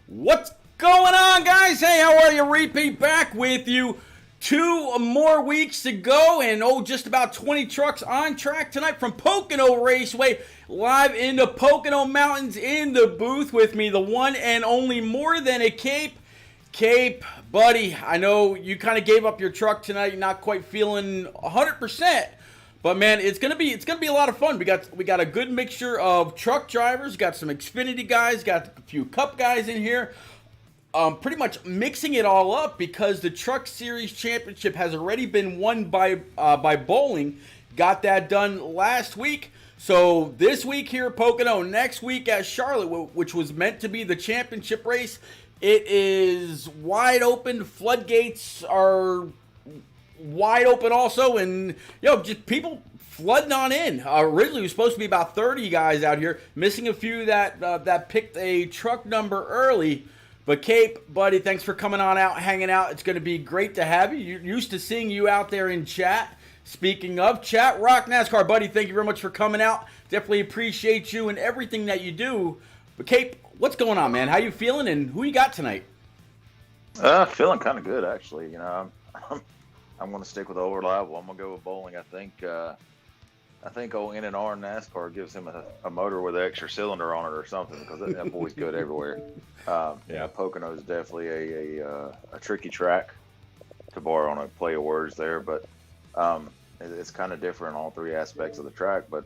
What's going on, guys? Hey, how are you? Repeat back with you. 2 more weeks to go, and just about 20 trucks on track tonight from Pocono Raceway, live in the Pocono Mountains. In the booth with me, the one and only More Than a Cape. Cape, buddy, I know you kind of gave up your truck tonight. You're not quite feeling 100%. But man, it's gonna be a lot of fun. We got a good mixture of truck drivers, got some Xfinity guys, got a few Cup guys in here. Pretty much mixing it all up because the Truck Series Championship has already been won by Bowling. Got that done last week. So this week here at Pocono, next week at Charlotte, which was meant to be the championship race, it is wide open. Floodgates are wide open also, and just people flooding on in. Originally it was supposed to be about 30 guys out here, missing a few that picked a truck number early. But Cape, buddy, thanks for coming on out, hanging out. It's going to be great to have you. You're used to seeing you out there in chat. Speaking of chat, Rock NASCAR, buddy, thank you very much for coming out. Definitely appreciate you and everything that you do. But Cape, what's going on, man? How you feeling, and who you got tonight? Feeling kind of good, actually. I'm going to stick with the old rival. I'm going to go with Bowling. I think old NNR NASCAR gives him a motor with an extra cylinder on it or something, because that boy's good everywhere. Pocono is definitely a tricky track, to borrow on a play of words there, but it's kind of different in all three aspects of the track. But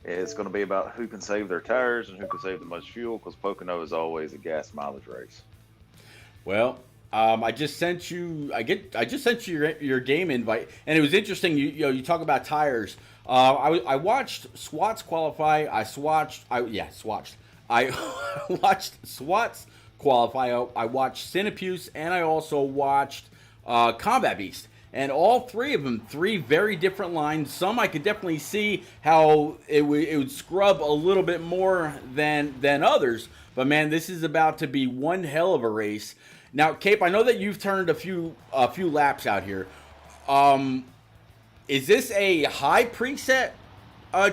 it's going to be about who can save their tires and who can save the most fuel, because Pocono is always a gas mileage race. Well, I just sent you. I just sent you your game invite, and it was interesting. You talk about tires. I watched Swats qualify. I watched Swats qualify. I watched Cinepuse, and I also watched Combat Beast. And all three of them, three very different lines. Some I could definitely see how it would scrub a little bit more than others. But man, this is about to be one hell of a race. Now, Cape, I know that you've turned a few laps out here. Is this a high preset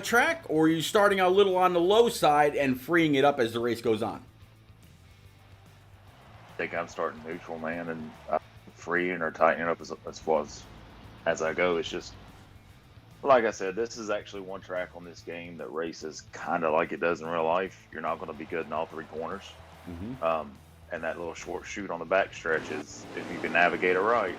track, or are you starting a little on the low side and freeing it up as the race goes on? I think I'm starting neutral, man, and freeing or tightening up as far as I go. It's just, like I said, this is actually one track on this game that races kind of like it does in real life. You're not going to be good in all three corners. Mm-hmm. And that little short chute on the back stretch is, if you can navigate it right,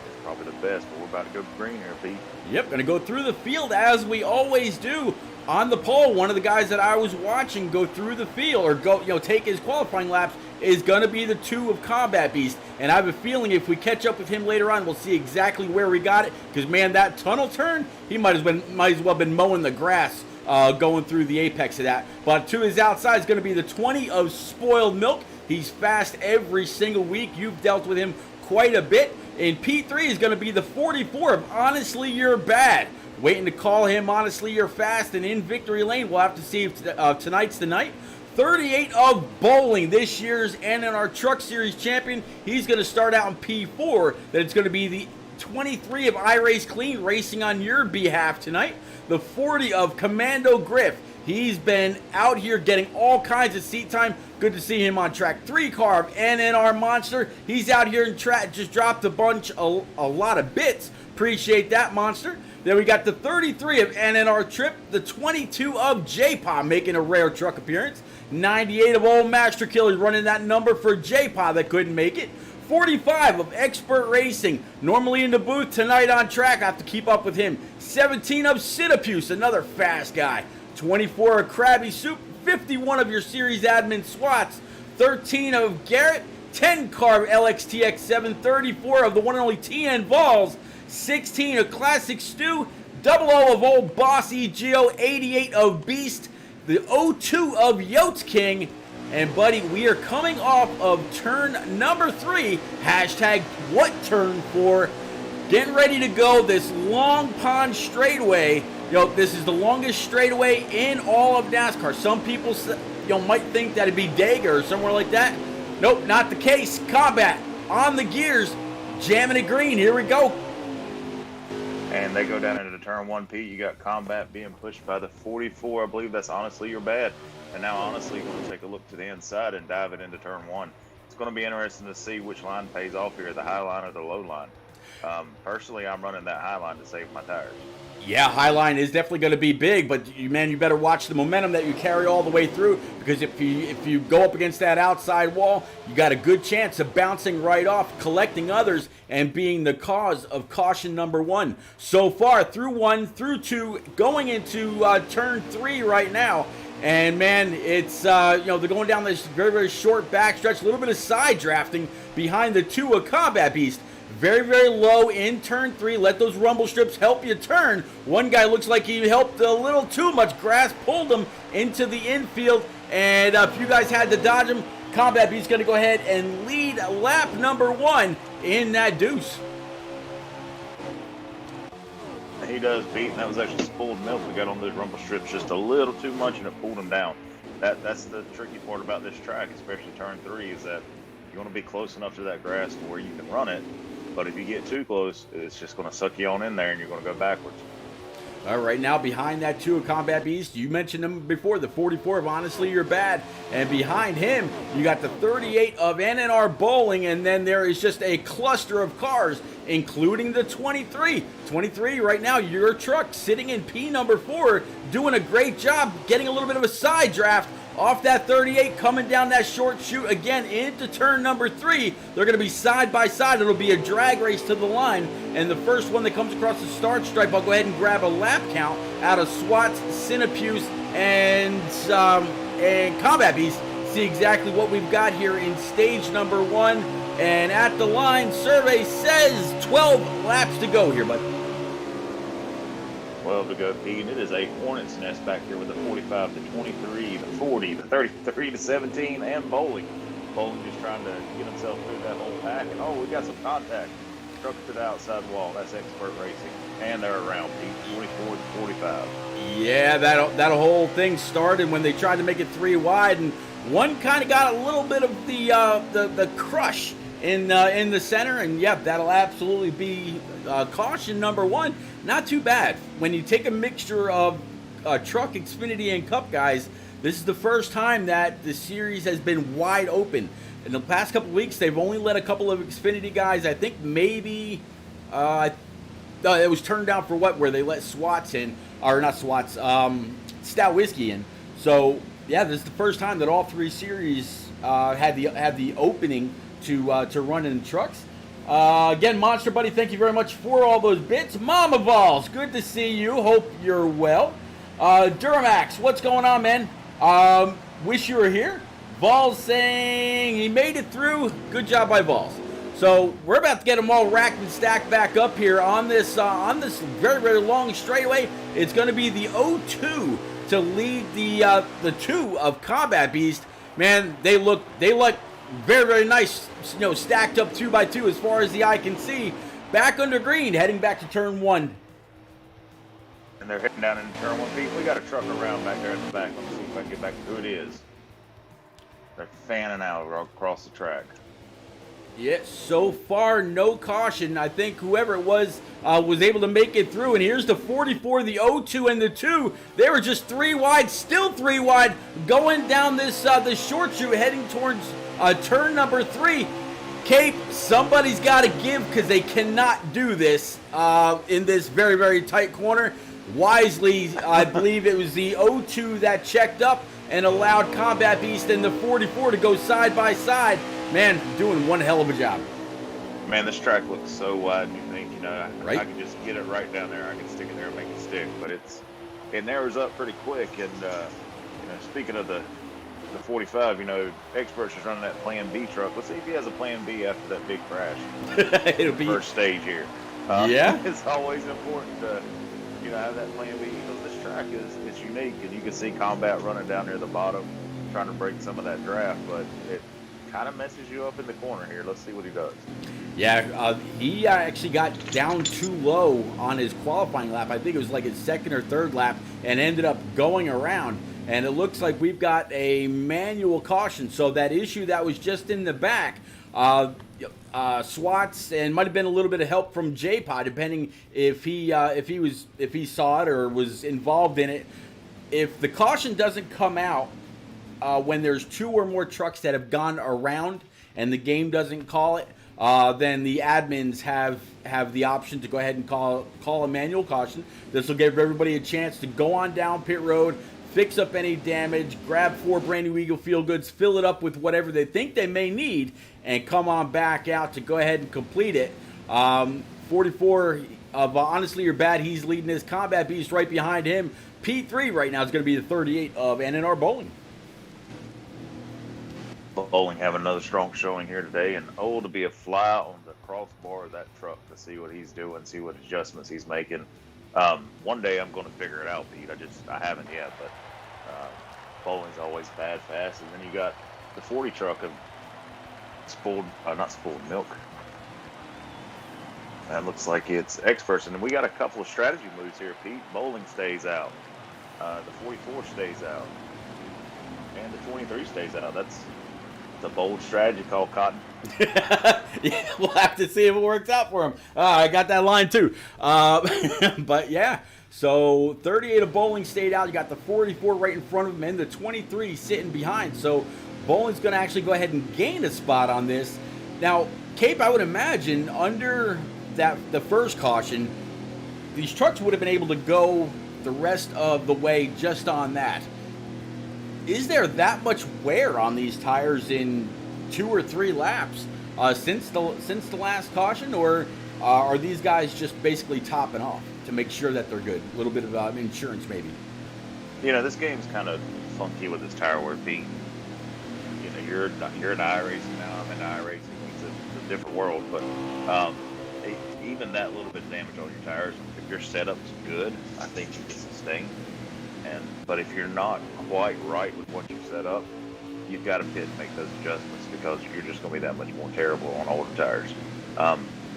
it's probably the best. But we're about to go green here, Pete. Yep, going to go through the field as we always do. On the pole, one of the guys that I was watching go through the field, or take his qualifying laps, is going to be the 2 of Combat Beast. And I have a feeling if we catch up with him later on, we'll see exactly where we got it. Because, man, that tunnel turn, he might as well been mowing the grass going through the apex of that. But to his outside is going to be the 20 of Spoiled Milk. He's fast every single week. You've dealt with him quite a bit. And P3 is going to be the 44 of Honestly You're Bad. Waiting to call him Honestly You're Fast and in victory lane. We'll have to see if tonight's the night. 38 of Bowling, this year's NNR Truck Series champion. He's going to start out in P4. Then it's going to be the 23 of iRace Clean racing on your behalf tonight. The 40 of Commando Griff. He's been out here getting all kinds of seat time. Good to see him on track. 3 car of NNR Monster. He's out here in track. Just dropped a lot of bits. Appreciate that, Monster. Then we got the 33 of NNR Trip. The 22 of J-Pa making a rare truck appearance. 98 of Old Master Killer running that number for J-Pa that couldn't make it. 45 of Expert Racing. Normally in the booth, tonight on track. I have to keep up with him. 17 of Cinepuse, another fast guy. 24 of Krabby Soup. 51 of your series admin Swats. 13 of Garrett. 10 carb LXTX 734 of the one and only TN Balls. 16 of Classic Stew. 00 of Old Boss EGO. 88 of Beast. The 02 of Yotes King. And buddy, we are coming off of turn number 3. Hashtag what turn 4. Getting ready to go this Long Pond straightaway. This is the longest straightaway in all of NASCAR. Some people might think that it'd be Dega or somewhere like that. Nope, not the case. Combat on the gears, jamming it green. Here we go. and they go down into turn 1P. You got Combat being pushed by the 44. I believe that's Honestly You're Bad. And now Honestly going to take a look to the inside and dive it into turn 1. It's going to be interesting to see which line pays off here, the high line or the low line. Personally, I'm running that high line to save my tires. Yeah, high line is definitely going to be big, but you better watch the momentum that you carry all the way through, because if you go up against that outside wall, you got a good chance of bouncing right off, collecting others, and being the cause of caution number 1. So far, through 1, through 2, going into turn 3 right now. And man, it's they're going down this very, very short backstretch, a little bit of side drafting behind the 2 of Combat Beast. Very, very low in turn 3. Let those rumble strips help you turn. One guy looks like he helped a little too much. Grass pulled him into the infield. And if you guys had to dodge him, Combat Beast's going to go ahead and lead lap number 1 in that deuce. He does beat, and that was actually spoiled milk we got on those rumble strips just a little too much, and it pulled him down. That's the tricky part about this track, especially turn 3, is that you want to be close enough to that grass to where you can run it. But if you get too close, it's just going to suck you on in there, and you're going to go backwards. All right, now behind that 2 of Combat Beast, you mentioned him before, the 44 of Honestly You're Bad. And behind him, you got the 38 of NNR Bowling, and then there is just a cluster of cars, including the 23. 23 right now, your truck sitting in P number 4, doing a great job, getting a little bit of a side draft off that 38, coming down that short chute again into turn number 3. They're going to be side by side. It'll be a drag race to the line. And the first one that comes across the start stripe, I'll go ahead and grab a lap count out of SWATs, Cinepuse, and Combat Beast. See exactly what we've got here in stage number 1. And at the line, survey says 12 laps to go here, bud. 12 to go, Pete, and it is a hornet's nest back here with the 45 to 23, the 40, the 33 to 17, and Bowling. Bowling just trying to get himself through that whole pack, and we got some contact. Struck to the outside wall. That's Expert Racing, and they're around, Pete, 24 to 45. Yeah, that whole thing started when they tried to make it 3 wide, and one kind of got a little bit of the crush in the center, and yep, that'll absolutely be caution number 1. Not too bad. When you take a mixture of truck, Xfinity, and Cup guys, this is the first time that the series has been wide open. In the past couple weeks, they've only let a couple of Xfinity guys, I think maybe, it was turned down for where they let SWATs in, or not SWATs, Stout Whiskey in. So, yeah, this is the first time that all 3 series had the opening to run in trucks. Again, Monster Buddy, thank you very much for all those bits. Mama Vols, good to see you. Hope you're well. Duramax, what's going on, man? Wish you were here. Vols saying he made it through. Good job by Vols. So we're about to get them all racked and stacked back up here on this very, very long straightaway. It's going to be the 02 to lead the 2 of Combat Beast. Man, they look very, very nice, stacked up 2 by 2 as far as the eye can see. Back under green, heading back to turn 1. And they're heading down into turn 1, Pete. We got a truck around back there at the back. Let me see if I can get back to who it is. They're fanning out across the track. Yeah, so far, no caution. I think whoever it was able to make it through. And here's the 44, the 02, and the 2. They were just 3 wide, still 3 wide, going down this short chute, heading towards turn number 3. Cape, somebody's got to give, because they cannot do this in this very, very tight corner. Wisely, I believe it was the 02 that checked up and allowed Combat Beast and the 44 to go side by side. Man, doing one hell of a job. Man, this track looks so wide, and you think, right? I can just get it right down there. I can stick it there and make it stick, but it narrows up pretty quick. And speaking of the 45, Experts is running that Plan B truck. Let's see if he has a Plan B after that big crash. It'll be first stage here. Yeah, it's always important to have that Plan B, because this track is unique, and you can see Combat running down near the bottom, trying to break some of that draft, but it kind of messes you up in the corner here. Let's see what he does. Yeah, he actually got down too low on his qualifying lap. I think it was like his 2nd or 3rd lap, and ended up going around. And it looks like we've got a manual caution. So that issue that was just in the back Swats, and might have been a little bit of help from J-Pod, depending if he saw it or was involved in it. If the caution doesn't come out when there's 2 or more trucks that have gone around and the game doesn't call it, then the admins have the option to go ahead and call a manual caution. This will give everybody a chance to go on down pit road, fix up any damage, grab 4 brand new Eagle Feel Goods, fill it up with whatever they think they may need, and come on back out to go ahead and complete it. 44 of Honestly You're Bad, he's leading his Combat Beast. Right behind him, P3 right now is going to be the 38 of NNR Bowling. Bowling having another strong showing here today, and to be a fly on the crossbar of that truck to see what he's doing, see what adjustments he's making. One day I'm going to figure it out, Pete. I haven't yet, but bowling's always bad fast. And then you got the 40 truck of not spoiled milk. That looks like it's experts, and we got a couple of strategy moves here, Pete. Bowling stays out, the 44 stays out, and the 23 stays out. That's a bold strategy called Cotton. Yeah, we'll have to see if it works out for him. I got that line too. But yeah, so 38 of Bowling stayed out. You got the 44 right in front of him and the 23 sitting behind. So Bowling's going to actually go ahead and gain a spot on this. Now, Cape, I would imagine under the first caution, these trucks would have been able to go the rest of the way just on that. Is there that much wear on these tires in 2 or 3 laps since the last caution, or are these guys just basically topping off to make sure that they're good? A little bit of insurance, maybe. This game's kind of funky with this tire wear, Pete. You're in iRacing now. I'm in iRacing. It's a different world, but even that little bit of damage on your tires, if your setup's good, I think you can sustain. But if you're not quite right with what you set up, you've got to pit and make those adjustments, because you're just going to be that much more terrible on older tires.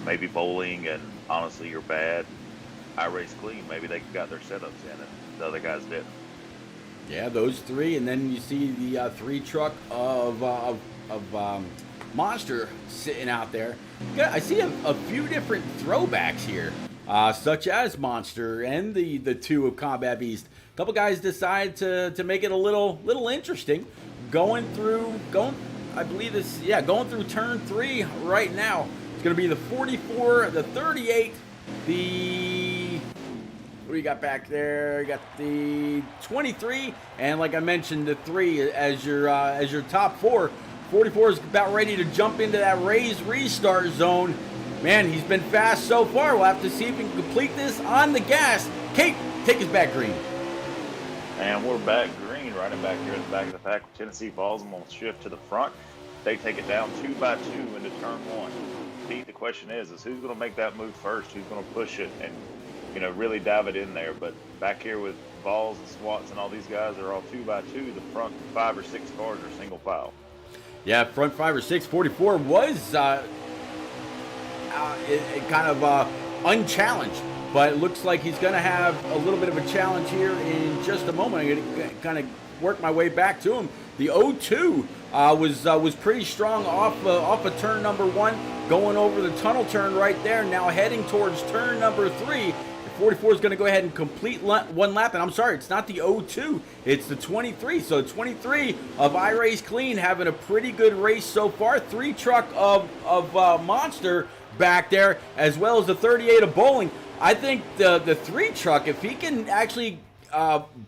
Maybe Bowling and Honestly You're Bad, I Race Clean, maybe they got their setups in and the other guys didn't. Yeah, those 3, and then you see the 3 truck of Monster sitting out there. I see a few different throwbacks here, such as Monster and the 2 of Combat Beast. A couple guys decide to make it a little interesting, going through turn 3 right now. It's going to be the 44, the 38, what do you got back there? You got the 23, and like I mentioned, the 3 as your top 4. 44 is about ready to jump into that raised restart zone. Man, he's been fast so far. We'll have to see if he can complete this on the gas. Kate, take us back green. And we're back green, right back here in the back of the pack. Tennessee Falls, I'm going to shift to the front. They take it down 2 by 2 into turn 1. Pete, the question is who's going to make that move first? Who's going to push it and really dive it in there? But back here with Balls and Swats and all these guys, they're all 2 by 2. The front 5 or 6 cars are single file. Yeah, front 5 or 6. 44 was kind of unchallenged, but it looks like he's going to have a little bit of a challenge here in just a moment. I'm going to kind of work my way back to him. The 0-2 was pretty strong off of turn number 1, going over the tunnel turn right there. Now heading towards turn number 3. 44 is going to go ahead and complete 1 lap, and I'm sorry, it's not the 0-2, it's the 23. So 23 of iRace Clean having a pretty good race so far. 3 truck of Monster back there, as well as the 38 of Bowling. I think the 3 truck, if he can actually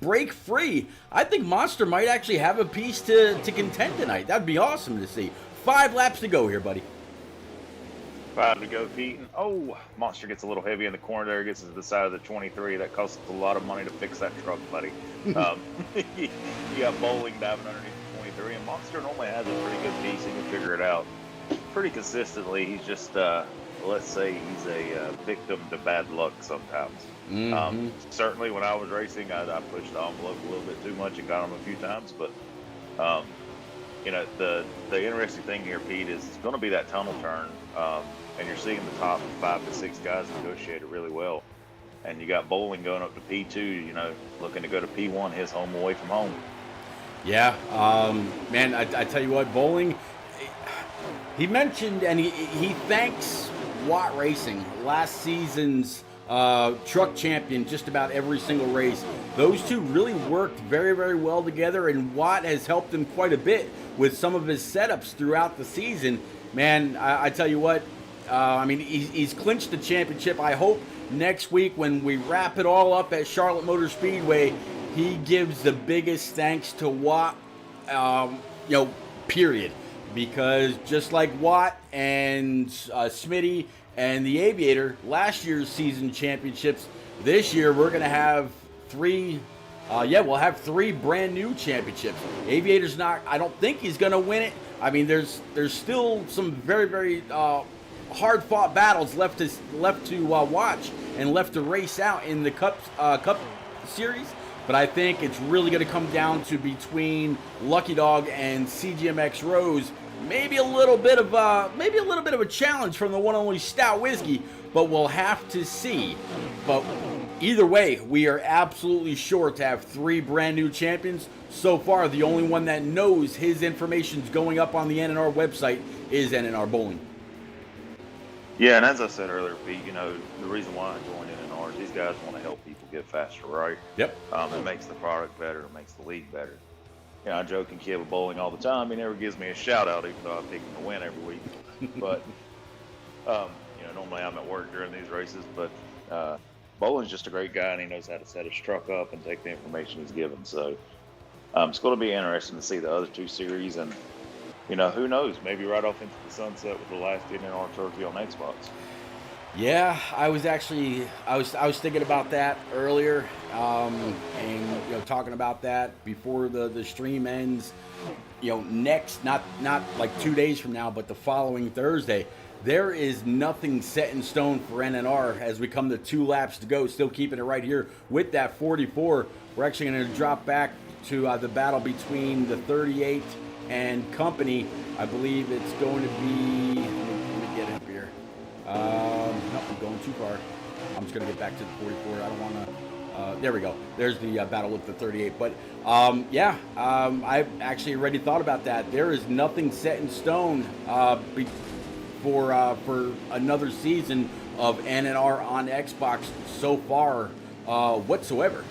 break free, I think Monster might actually have a piece to contend tonight. That'd be awesome to see. 5 laps to go here, buddy. 5 to go, Pete. And Monster gets a little heavy in the corner there, gets to the side of the 23. That costs a lot of money to fix that truck, buddy. You got Bowling diving underneath the 23, and Monster normally has a pretty good piece. He can figure it out pretty consistently. He's just, let's say he's a victim to bad luck sometimes. Mm-hmm. Certainly when I was racing, I pushed the envelope a little bit too much and got him a few times, but the interesting thing here, Pete, is it's going to be that tunnel turn, and you're seeing the top 5 to 6 guys negotiate it really well. And you got Bowling going up to P2, looking to go to P1, his home away from home. Yeah, man, I tell you what, Bowling, He mentioned, and he thanks Watt Racing, last season's truck champion, just about every single race. Those two really worked very, very well together, and Watt has helped him quite a bit with some of his setups throughout the season. Man, I tell you what, I mean, he's clinched the championship. I hope next week when we wrap it all up at Charlotte Motor Speedway, he gives the biggest thanks to Watt, period. Because just like Watt and Smitty and the Aviator, last year's season championships, this year we're going to have three. We'll have three brand new championships. Aviator's not. I don't think he's going to win it. I mean, there's still some very, very hard fought battles left to watch and left to race out in the Cup series. But I think it's really going to come down to between Lucky Dog and CGMX Rose. Maybe a little bit of a challenge from the one and only Stout Whiskey, but we'll have to see. But either way, we are absolutely sure to have three brand new champions. So far, the only one that knows his information's going up on the NNR website is NNR Bowling. Yeah, and as I said earlier, Pete, the reason why I joined NNR is these guys want to help people get faster, right? Yep. It makes the product better. It makes the league better. I joke and kid with Bowling all the time. He never gives me a shout out, even though I pick him to win every week. But, normally I'm at work during these races. But Bowling's just a great guy, and he knows how to set his truck up and take the information he's given. So it's going to be interesting to see the other two series. And, who knows? Maybe right off into the sunset with the last NNR trophy on Xbox. Yeah, I was thinking about that earlier, and talking about that before the stream ends. Next, not like 2 days from now, but the following Thursday, there is nothing set in stone for NNR as we come to 2 laps to go. Still keeping it right here with that 44. We're actually going to drop back to the battle between the 38 and Company. I believe it's going to be. Let me get up here. Nope, I'm going too far. I'm just going to get back to the 44. I don't want to. There we go. There's the battle with the 38. But I've actually already thought about that. There is nothing set in stone for another season of NNR on Xbox so far whatsoever.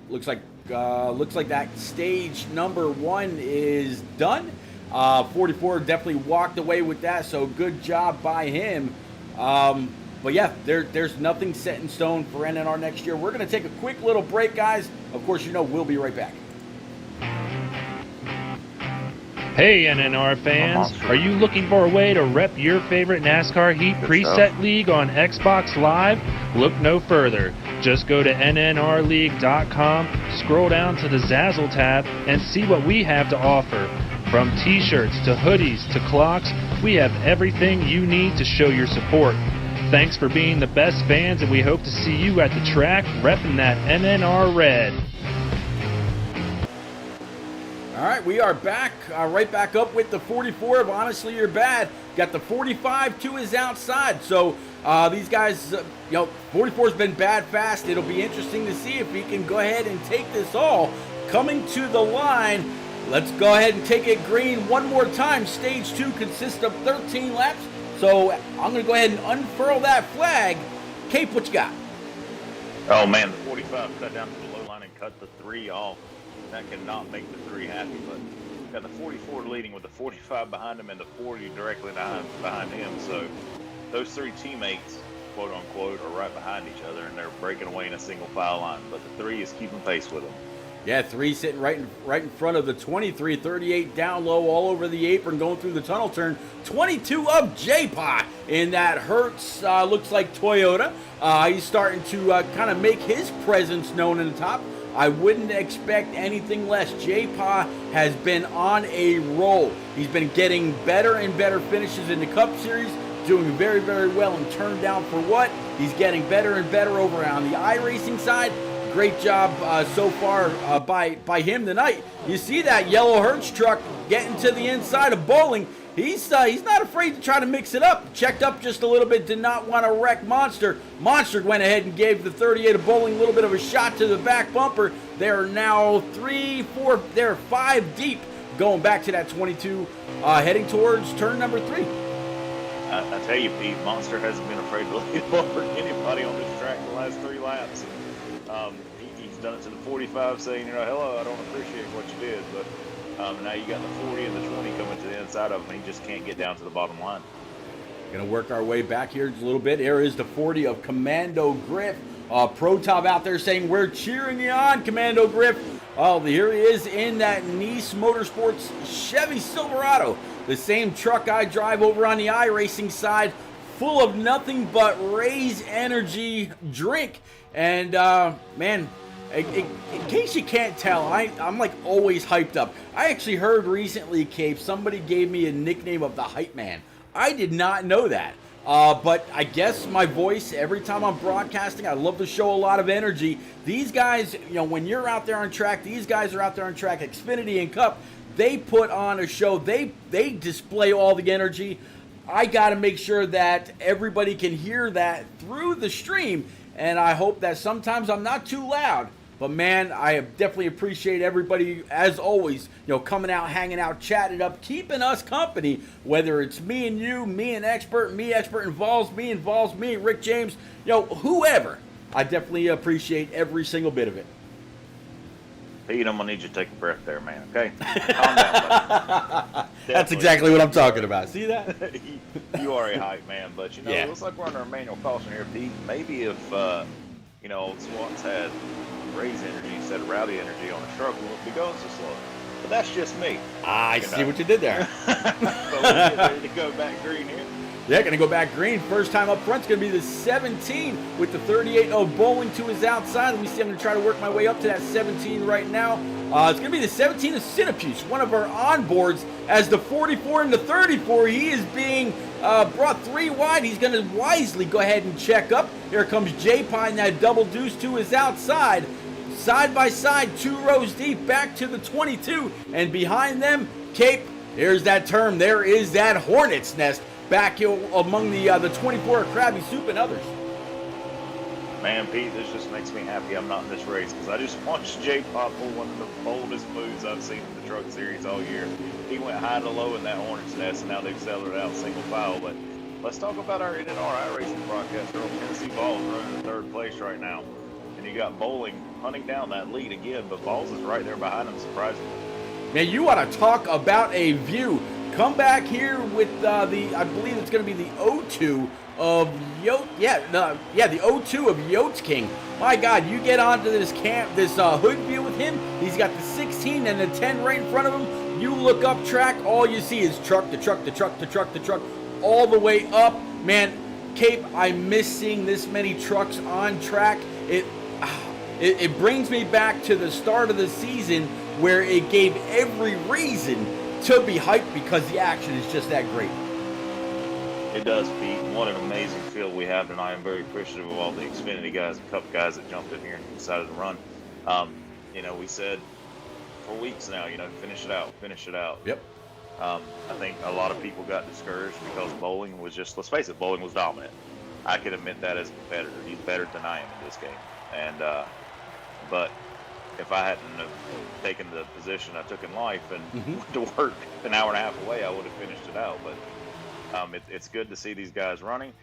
Looks like that stage number 1 is done. 44 definitely walked away with that, so good job by him. But yeah, there's nothing set in stone for NNR next year. We're going to take a quick little break, guys. Of course, we'll be right back. Hey NNR fans, are you looking for a way to rep your favorite NASCAR Heat Preset League on Xbox Live? Look no further. Just go to nnrleague.com, scroll down to the Zazzle tab, and see what we have to offer. From t-shirts to hoodies to clocks, we have everything you need to show your support. Thanks for being the best fans, and we hope to see you at the track repping that NNR red. All right, we are back, right back up with the 44 of Honestly You're Bad. Got the 45 to his outside. So these guys, 44's been bad fast. It'll be interesting to see if he can go ahead and take this all. Coming to the line, let's go ahead and take it green one more time. Stage 2 consists of 13 laps. So I'm going to go ahead and unfurl that flag. Cape, what you got? Oh, man, the 45 cut down to the low line and cut the 3 off. That cannot make the 3 happy, but got the 44 leading with the 45 behind him and the 40 directly behind him. So those 3 teammates, quote unquote, are right behind each other, and they're breaking away in a single file line. But the 3 is keeping pace with them. Yeah, 3 sitting right in front of the 23, 38 down low, all over the apron, going through the tunnel turn. 22 of J-Pot in that Hertz, looks like Toyota. He's starting to kind of make his presence known in the top. I wouldn't expect anything less. J-Pa has been on a roll. He's been getting better and better finishes in the Cup Series, doing very, very well and turned down for what? He's getting better and better over on the iRacing side. Great job so far by him tonight. You see that yellow Hertz truck getting to the inside of Bowling. He's not afraid to try to mix it up. Checked up just a little bit, did not want to wreck Monster. Monster went ahead and gave the 38 of Bowling a little bit of a shot to the back bumper. They're now 3, 4, they're 5 deep going back to that 22, heading towards turn number 3. I tell you, Pete, Monster hasn't been afraid to lead over anybody on this track the last 3 laps. He's done it to the 45, saying, hello, I don't appreciate what you did, but now you got the 40 and the 20 coming to the inside of him, and he just can't get down to the bottom line. Going to work our way back here just a little bit. Here is the 40 of Commando Griff. Pro Top out there saying, we're cheering you on, Commando Griff. Oh, here he is in that Nice Motorsports Chevy Silverado. The same truck I drive over on the iRacing side, full of nothing but Raise Energy drink. And, man, in case you can't tell, I'm like always hyped up. I actually heard recently, Cape, somebody gave me a nickname of the Hype Man. I did not know that. But I guess my voice, every time I'm broadcasting, I love to show a lot of energy. These guys, when you're out there on track, these guys are out there on track, Xfinity and Cup, they put on a show. They display all the energy. I got to make sure that everybody can hear that through the stream, and I hope that sometimes I'm not too loud. But, man, I definitely appreciate everybody, as always, coming out, hanging out, chatting it up, keeping us company, whether it's me and you, me and Expert, me, Expert involves me, Rick James, whoever. I definitely appreciate every single bit of it. Pete, I'm going to need you to take a breath there, man, okay? Calm down, That's exactly what I'm talking about. See that? You are a hype man, but, it looks like we're under a manual caution here, Pete. Maybe if, old Swats had Raise Energy instead of Rowdy Energy on the truck, we wouldn't be going so slow. But that's just me. I see what you did there. But we're getting ready to go back green here. Yeah, going to go back green. First time up front's going to be the 17 with the 38 of Bowling to his outside. Let me see. I'm going to try to work my way up to that 17 right now. It's going to be the 17 of Cinepuse, one of our onboards. As the 44 and the 34, he is being brought 3 wide. He's going to wisely go ahead and check up. Here comes J-Pine, that double deuce to his outside. Side by side, 2 rows deep, back to the 22. And behind them, Cape, here's that term. There is that hornet's nest back among the 24 of Krabby Soup and others. Man, Pete, this just makes me happy I'm not in this race, because I just watched J-Pop pull one of the boldest moves I've seen in the truck series all year. He went high to low in that hornet's nest, and now they've settled it out single file. But let's talk about our NNR iRacing broadcaster on Tennessee Balls running in 3rd place right now. And you got Bowling hunting down that lead again, but Balls is right there behind him, surprisingly. Man, you want to talk about a view. Come back here with I believe it's going to be the O2 of Yote. The O2 of Yotes King. My God, you get onto this hood view with him. He's got the 16 and the 10 right in front of him. You look up track, all you see is truck, all the way up. Man, Cape, I miss seeing this many trucks on track. It brings me back to the start of the season where it gave every reason to be hyped because the action is just that great. It does, Pete. What an amazing field we have tonight. I'm very appreciative of all the Xfinity guys and Cup guys that jumped in here and decided to run. We said for weeks now, finish it out. Yep. I think a lot of people got discouraged because Bowling was just, let's face it, Bowling was dominant. I can admit that as a competitor. He's better than I am in this game. And, but if I hadn't have taken the position I took in life and went to work an hour and a half away, I would have finished it out. But it's good to see these guys running.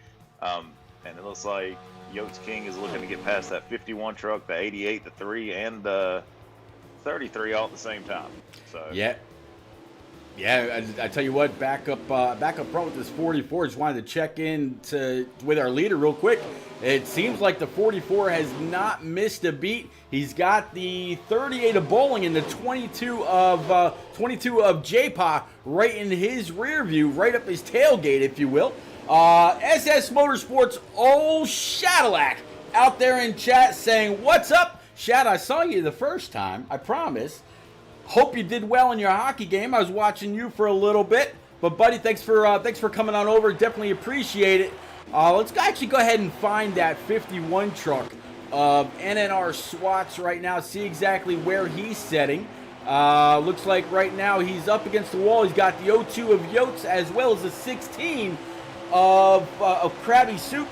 And it looks like Yotes King is looking to get past that 51 truck, the 88, the 3, and the 33 all at the same time. So Yeah, I tell you what, back up front with this 44. Just wanted to check in with our leader real quick. It seems like the 44 has not missed a beat. He's got the 38 of Bowling and the 22 of J-Pa right in his rear view, right up his tailgate, if you will. SS Motorsports, old Shadowlac, out there in chat saying, "What's up, Shad? I saw you the first time, I promise. Hope you did well in your hockey game. I was watching you for a little bit, but buddy, thanks for coming on over. Definitely appreciate it. Let's actually go ahead and find that 51 truck of NNR Swats right now. See exactly where he's setting. Looks like right now he's up against the wall. He's got the O2 of Yotes as well as the 16 of Krabby Soup.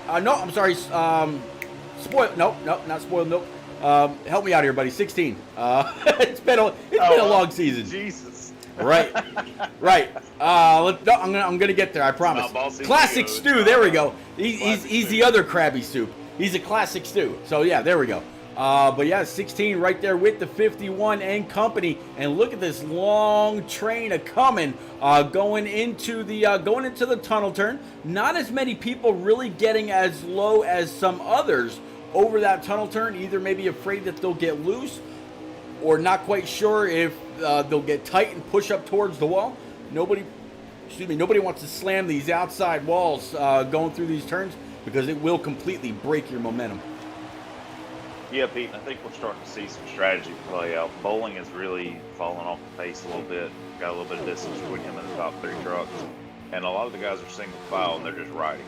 No, I'm sorry. Spoiled. Nope, not spoiled milk. Help me out here, buddy. 16. It's been a long season. Jesus. Right. I'm gonna get there. I promise. Classic Stu. There we go. He's the other Krabby Soup. He's a classic Stu. So yeah, there we go. But yeah, 16 right there with the 51 and company. And look at this long train of coming going into the tunnel turn. Not as many people really getting as low as some others over that tunnel turn. Either maybe afraid that they'll get loose, or not quite sure if they'll get tight and push up towards the wall. Nobody wants to slam these outside walls going through these turns, because it will completely break your momentum. Yeah, Pete, I think we're starting to see some strategy play out. Bowling has really fallen off the pace a little bit. Got a little bit of distance between him and the top 3 trucks. And a lot of the guys are single file, and they're just riding.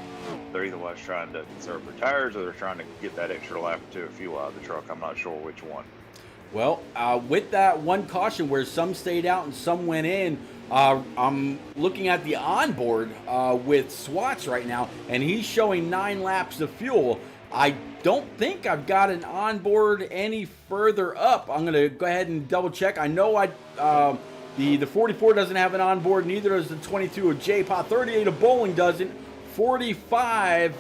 They're either trying to conserve their tires, or they're trying to get that extra lap or two of fuel out of the truck. I'm not sure which one. Well, with that one caution where some stayed out and some went in, I'm looking at the onboard with Swats right now, and he's showing 9 laps of fuel. I don't think I've got an onboard any further up. I'm going to go ahead and double check. I know the 44 doesn't have an onboard, neither does the 22 of J-Paw. 38 of Bowling doesn't. 45,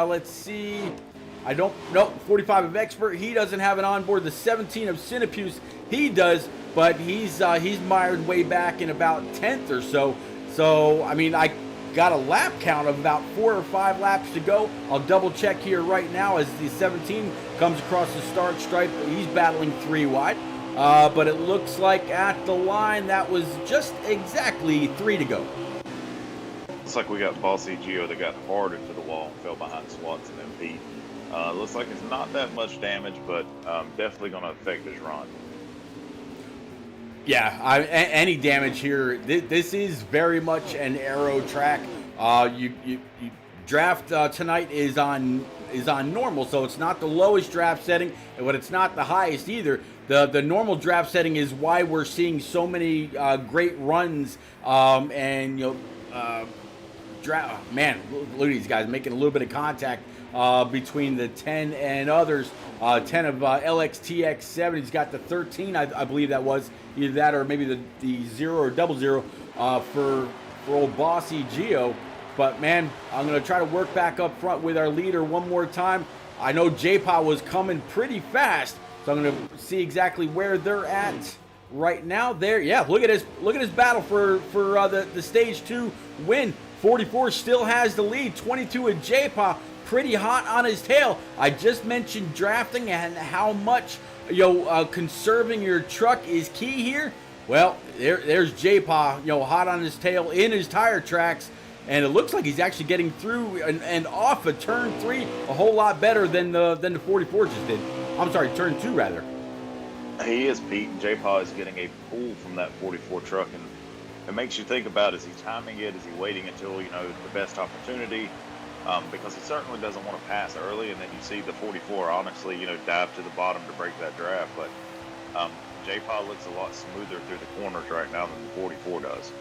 let's see. 45 of Expert, he doesn't have an onboard. The 17 of Cinepuse, he does, but he's mired way back in about 10th or so. So, I mean, I got a lap count of about 4 or 5 laps to go. I'll double check here right now as the 17 comes across the start stripe. He's battling 3 wide, but it looks like at the line that was just exactly 3 to go. Looks like we got Bossy Gio that got hard into the wall and fell behind Swats and then Pete. Looks like it's not that much damage, but definitely going to affect his run. Yeah, any damage here. This is very much an aero track. You draft tonight is on normal, so it's not the lowest draft setting, but it's not the highest either. The normal draft setting is why we're seeing so many great runs. And man, look at these guys making a little bit of contact between the 10 and others. 10 of LXTX7. He's got the 13, I believe that was. Either that or maybe the 0 or 00 for old Bossy Gio. But, man, I'm going to try to work back up front with our leader one more time. I know J-Paw was coming pretty fast, so I'm going to see exactly where they're at right now. There, yeah, look at his battle for the Stage 2 win. 44 still has the lead. 22 with J-Paw, pretty hot on his tail. I just mentioned drafting and how much conserving your truck is key here. Well, there's J-Paw, hot on his tail in his tire tracks, and it looks like he's actually getting through and off of turn 3 a whole lot better than the 44 just did. I'm sorry, turn 2 rather. He is, Pete, and J-Paw is getting a pull from that 44 truck, and it makes you think about, is he timing it? Is he waiting until the best opportunity? Because he certainly doesn't want to pass early, and then you see the 44 honestly, dive to the bottom to break that draft. But J-Paw looks a lot smoother through the corners right now than the 44 does.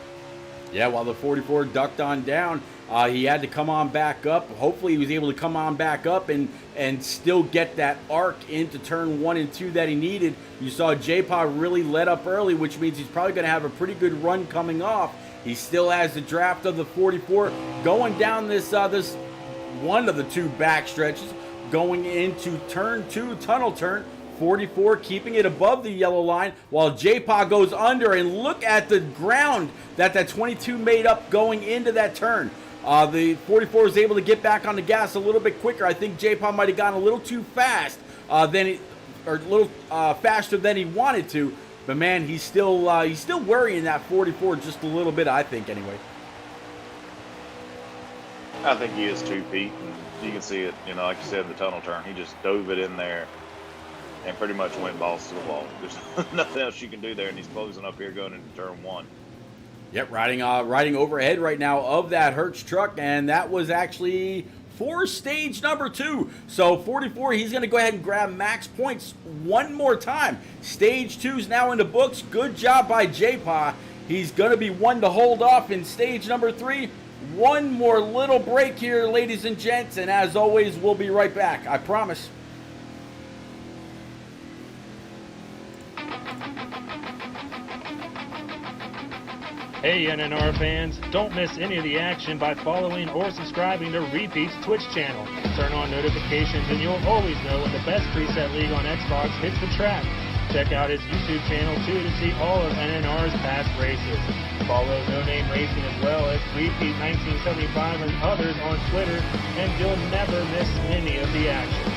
Yeah, while the 44 ducked on down, he had to come on back up. Hopefully he was able to come on back up and still get that arc into turn 1 and 2 that he needed. You saw J-Paw really let up early, which means he's probably going to have a pretty good run coming off. He still has the draft of the 44 going down this one of the 2 back stretches, going into turn 2 tunnel turn. 44 keeping it above the yellow line while J-Paw goes under, and look at the ground that 22 made up going into that turn. The 44 was able to get back on the gas a little bit quicker. I think J-Paw might have gone a little too fast a little faster than he wanted to. But man, he's still worrying that 44 just a little bit, I think, anyway. I think he is too, Pete. And you can see it, like you said, in the tunnel turn. He just dove it in there and pretty much went balls to the wall. There's nothing else you can do there, and he's closing up here going into turn 1. Yep, riding overhead right now of that Hertz truck, and that was actually for stage number 2. So 44, he's going to go ahead and grab max points one more time. Stage 2 is now in the books. Good job by J-Paw. He's going to be one to hold off in stage number 3. One more little break here, ladies and gents, and as always, we'll be right back. I promise. Hey NNR fans, don't miss any of the action by following or subscribing to Repeat's Twitch channel. Turn on notifications and you'll always know when the best preset league on Xbox hits the track. Check out his YouTube channel too to see all of NNR's past races. Follow No Name Racing as well as Repeat 1975 and others on Twitter, and you'll never miss any of the action.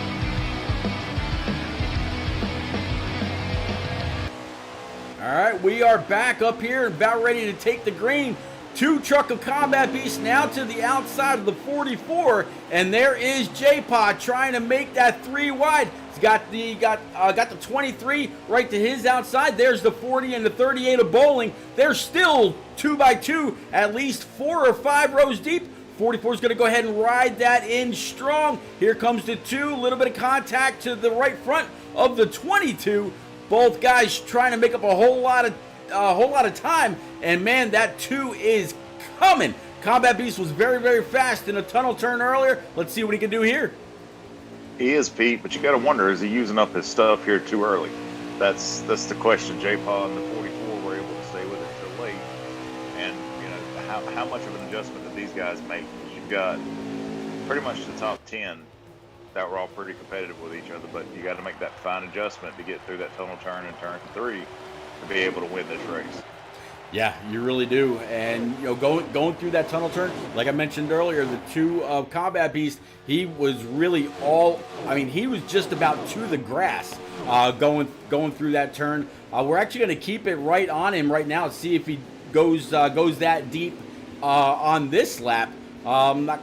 All right, we are back up here and about ready to take the green. 2 Truck of Combat Beasts now to the outside of the 44, and there is J-Pod trying to make that 3 wide. He's got the 23 right to his outside. There's the 40 and the 38 of Bowling. They're still 2x2, at least 4 or 5 rows deep. 44 is going to go ahead and ride that in strong. Here comes the 2, a little bit of contact to the right front of the 22. Both guys trying to make up a whole lot of time, and man, that 2 is coming. Combat Beast was very, very fast in a tunnel turn earlier. Let's see what he can do here. He is, Pete, but you got to wonder, is he using up his stuff here too early? That's the question. J-Pod and the 44 were able to stay with it till late, and you know how much of an adjustment did these guys make? You've got pretty much the top 10 that were all pretty competitive with each other, but you got to make that fine adjustment to get through that tunnel turn and turn 3 to be able to win this race. Yeah, you really do. And you know, going through that tunnel turn, like I mentioned earlier, the 2 of Combat Beast, he was really he was just about to the grass going through that turn. We're actually going to keep it right on him right now, see if he goes that deep on this lap. Not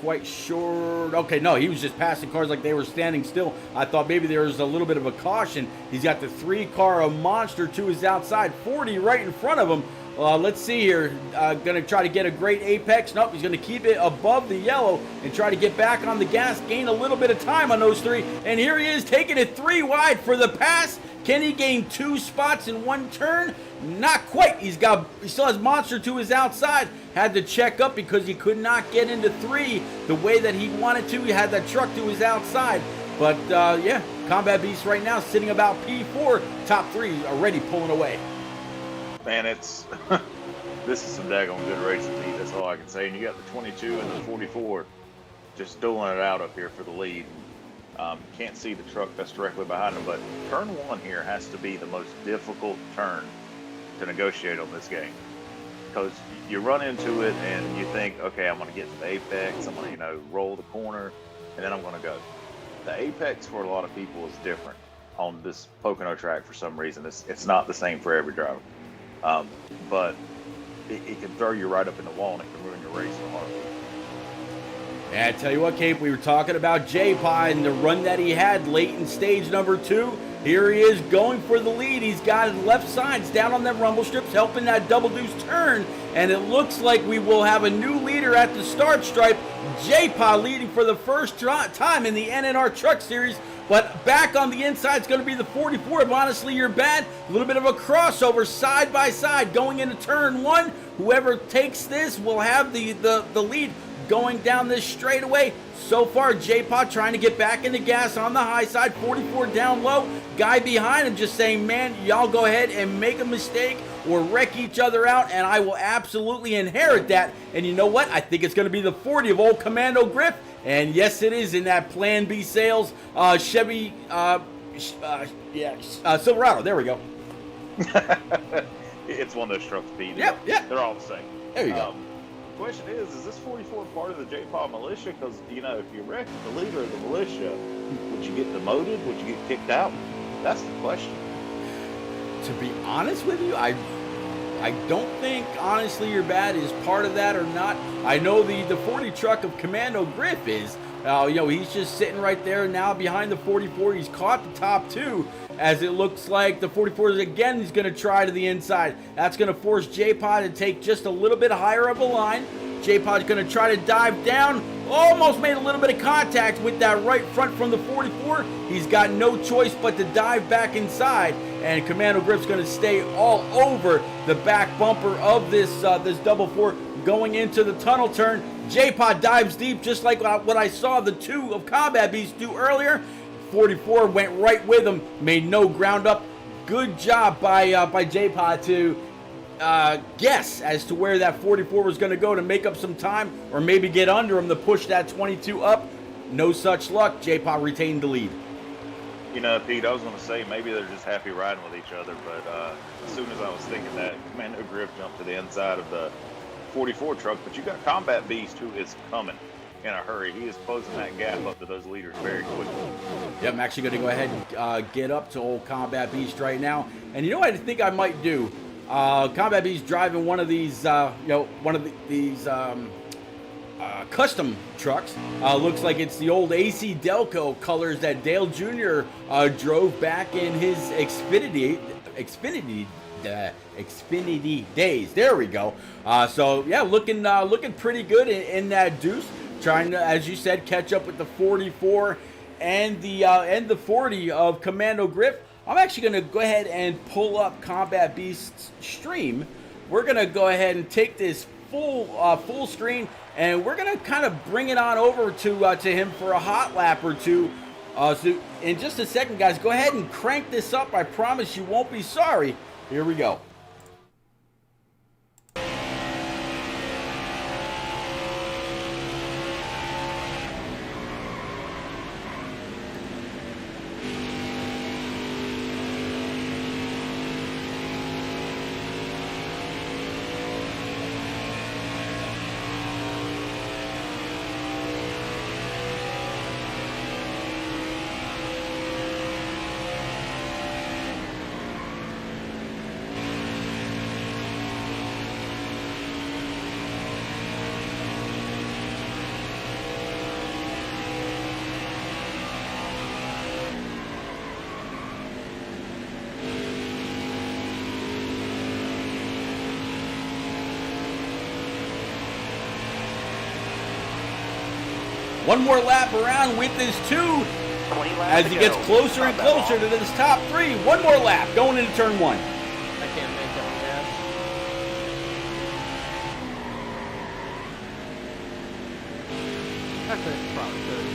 quite sure. Okay, no, he was just passing cars like they were standing still. I thought maybe there was a little bit of a caution. He's got the 3 car of Monster to his outside, 40 right in front of him. Let's see here. Gonna try to get a great apex. Nope, he's gonna keep it above the yellow and try to get back on the gas, gain a little bit of time on those 3. And here he is taking it 3 wide for the pass. Can he gain 2 spots in 1 turn? Not quite. He still has Monster to his outside. Had to check up because he could not get into 3 the way that he wanted to. He had that truck to his outside. But yeah, Combat Beast right now sitting about P4. Top 3 already pulling away. Man, this is some daggone good racing, Pete. That's all I can say. And you got the 22 and the 44 just dueling it out up here for the lead. Can't see the truck that's directly behind him, but turn 1 here has to be the most difficult turn to negotiate on this game, because you run into it and you think, okay, I'm going to get to the apex, I'm going to roll the corner, and then I'm going to go. The apex for a lot of people is different on this Pocono track for some reason. It's not the same for every driver, but it can throw you right up in the wall and it can ruin your race in a heartbeat. And I tell you what, Cape, we were talking about J-Pod and the run that he had late in stage number 2. Here he is going for the lead. He's got his left sides down on them rumble strips, helping that double deuce turn. And it looks like we will have a new leader at the start stripe. J-Pod leading for the first time in the NNR Truck Series. But back on the inside is going to be the 44 of Honestly You're Bad. A little bit of a crossover side by side going into turn 1. Whoever takes this will have the lead going down this straightaway. So far, J-Pod trying to get back in the gas on the high side, 44 down low. Guy behind him just saying, man, y'all go ahead and make a mistake or wreck each other out, and I will absolutely inherit that. And you know what? I think it's going to be the 40 of old Commando Griff. And yes, it is in that Plan B sales Chevy, Silverado. There we go. It's one of those trucks, Pete. Yep. They're all the same. There you go. The question is this 44 part of the J-Pod militia? Because, if you wreck the leader of the militia, would you get demoted? Would you get kicked out? That's the question. To be honest with you, I don't think Honestly You're Bad is part of that or not. I know the 40 truck of Commando Griff is. He's just sitting right there now behind the 44. He's caught the top 2, as it looks like the 44 is again, he's going to try to the inside. That's going to force J-Pod to take just a little bit higher of a line. J-Pod's going to try to dive down. Almost made a little bit of contact with that right front from the 44. He's got no choice but to dive back inside. And Commando Griff's going to stay all over the back bumper of this double 4 going into the tunnel turn. J-Pod dives deep, just like what I saw the 2 of Combat Beast do earlier. 44 went right with him, made no ground up. Good job by J-Pod to guess as to where that 44 was going to go to make up some time or maybe get under him to push that 22 up. No such luck. J-Paw retained the lead. You know, Pete, I was going to say maybe they're just happy riding with each other, but as soon as I was thinking that, Commando Griff jumped to the inside of the 44 truck, but you got Combat Beast who is coming in a hurry. He is closing that gap up to those leaders very quickly. Yep, I'm actually going to go ahead and get up to old Combat Beast right now. And you know what I think I might do? Combat Beast driving one of these, these custom trucks. Looks like it's the old AC Delco colors that Dale Jr. Drove back in his Xfinity days. There we go. So yeah, looking pretty good in that deuce. Trying to, as you said, catch up with the 44 and the 40 of Commando Griff. I'm actually going to go ahead and pull up Combat Beast's stream. We're going to go ahead and take this full screen, and we're going to kind of bring it on over to him for a hot lap or two. So in just a second, guys, go ahead and crank this up. I promise you won't be sorry. Here we go. One more lap around with this 2 as he gets closer and closer to this top 3. One more lap going into turn 1. I can't make that gas. Actually, it's probably good.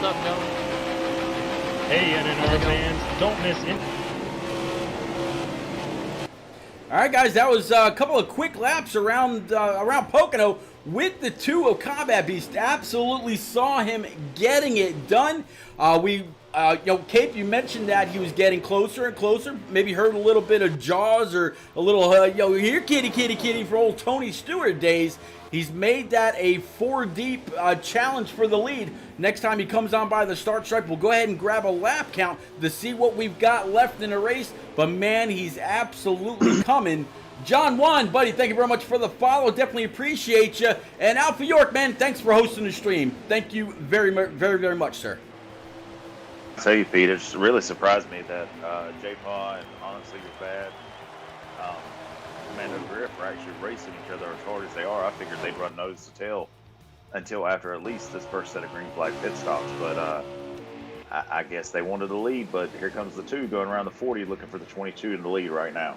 What's up, Joe? Hey, NNR fans, don't miss it. All right, guys, that was a couple of quick laps around Pocono with the 2 of Combat Beast. Absolutely saw him getting it done. Cape, you mentioned that he was getting closer and closer. Maybe heard a little bit of Jaws or a little, here, kitty, for old Tony Stewart days. He's made that a 4-deep challenge for the lead. Next time he comes on by the start stripe, we'll go ahead and grab a lap count to see what we've got left in the race. But, man, he's absolutely coming. John Juan, buddy, thank you very much for the follow. Definitely appreciate you. And Alpha York, man, thanks for hosting the stream. Thank you very, very much, sir. I'll tell you, Pete, it just really surprised me that J-Paw and honestly was bad. Commando Griff are actually racing each other as hard as they are. I figured they'd run nose to tail until after at least this first set of green flag pit stops. But I guess they wanted the lead, but here comes the 2 going around the 40 looking for the 22 in the lead right now.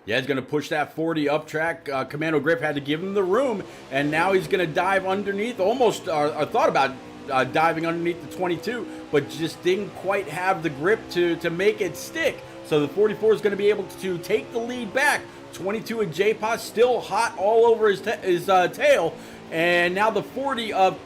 Yeah, he's going to push that 40 up track. Commando Griff had to give him the room, and now he's going to dive underneath. Almost thought about diving underneath the 22, but just didn't quite have the grip to make it stick. So the 44 is going to be able to take the lead back. 22 of J-Paw still hot all over his tail. And now the 40 of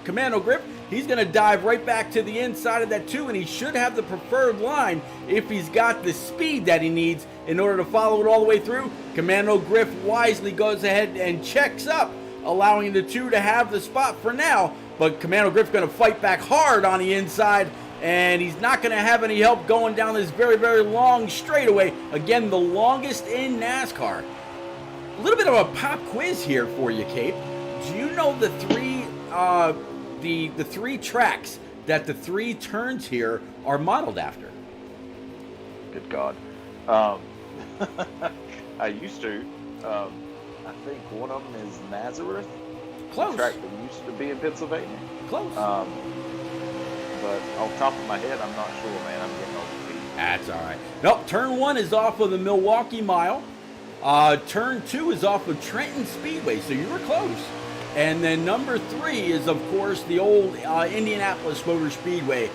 Commando Griff, he's going to dive right back to the inside of that 2, and he should have the preferred line if he's got the speed that he needs in order to follow it all the way through. Commando Griff wisely goes ahead and checks up, allowing the 2 to have the spot for now. But Commando Griff's going to fight back hard on the inside, and he's not going to have any help going down this very, very long straightaway. Again, the longest in NASCAR. little bit of a pop quiz here for you, Cape. Do you know the three tracks that the three turns here are modeled after? Good God. I used to. I think one of them is Nazareth. Close. The track that used to be in Pennsylvania. Close. But off the top of my head, I'm not sure, man. I'm getting old feet. That's all right. Nope, turn 1 is off of the Milwaukee Mile. Turn 2 is off of Trenton Speedway, so you were close. And then number 3 is, of course, the old Indianapolis Motor Speedway,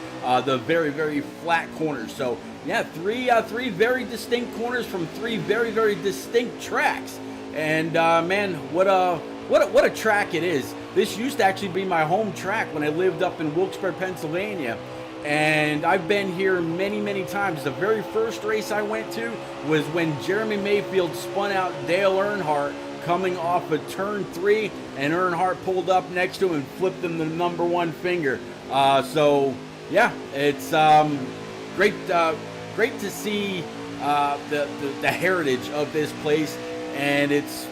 the very, very flat corners. So, yeah, three very distinct corners from 3 very, very distinct tracks. And, man, what a track it is. This used to actually be my home track when I lived up in Wilkes-Barre, Pennsylvania. And I've been here many, many times. The very first race I went to was when Jeremy Mayfield spun out Dale Earnhardt coming off of turn 3, and Earnhardt pulled up next to him and flipped him the number 1 finger. So, yeah, it's great to see the heritage of this place. And it's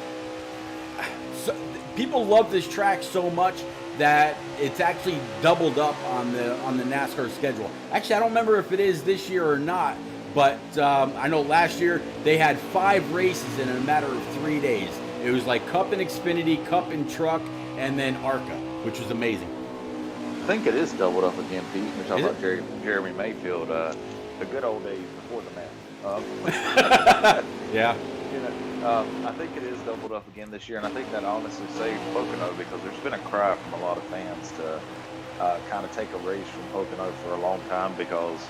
so, people love this track so much that it's actually doubled up on the NASCAR schedule. Actually, I don't remember if it is this year or not, but I know last year they had 5 races in a matter of 3 days. It was like Cup and Xfinity, Cup and Truck, and then ARCA, which was amazing. I think it is doubled up again, Pete. We're talking about Jeremy Mayfield. The good old days before the map. Yeah. You know, I think it is doubled up again this year, and I think that honestly saved Pocono, because there's been a cry from a lot of fans to kind of take a race from Pocono for a long time, because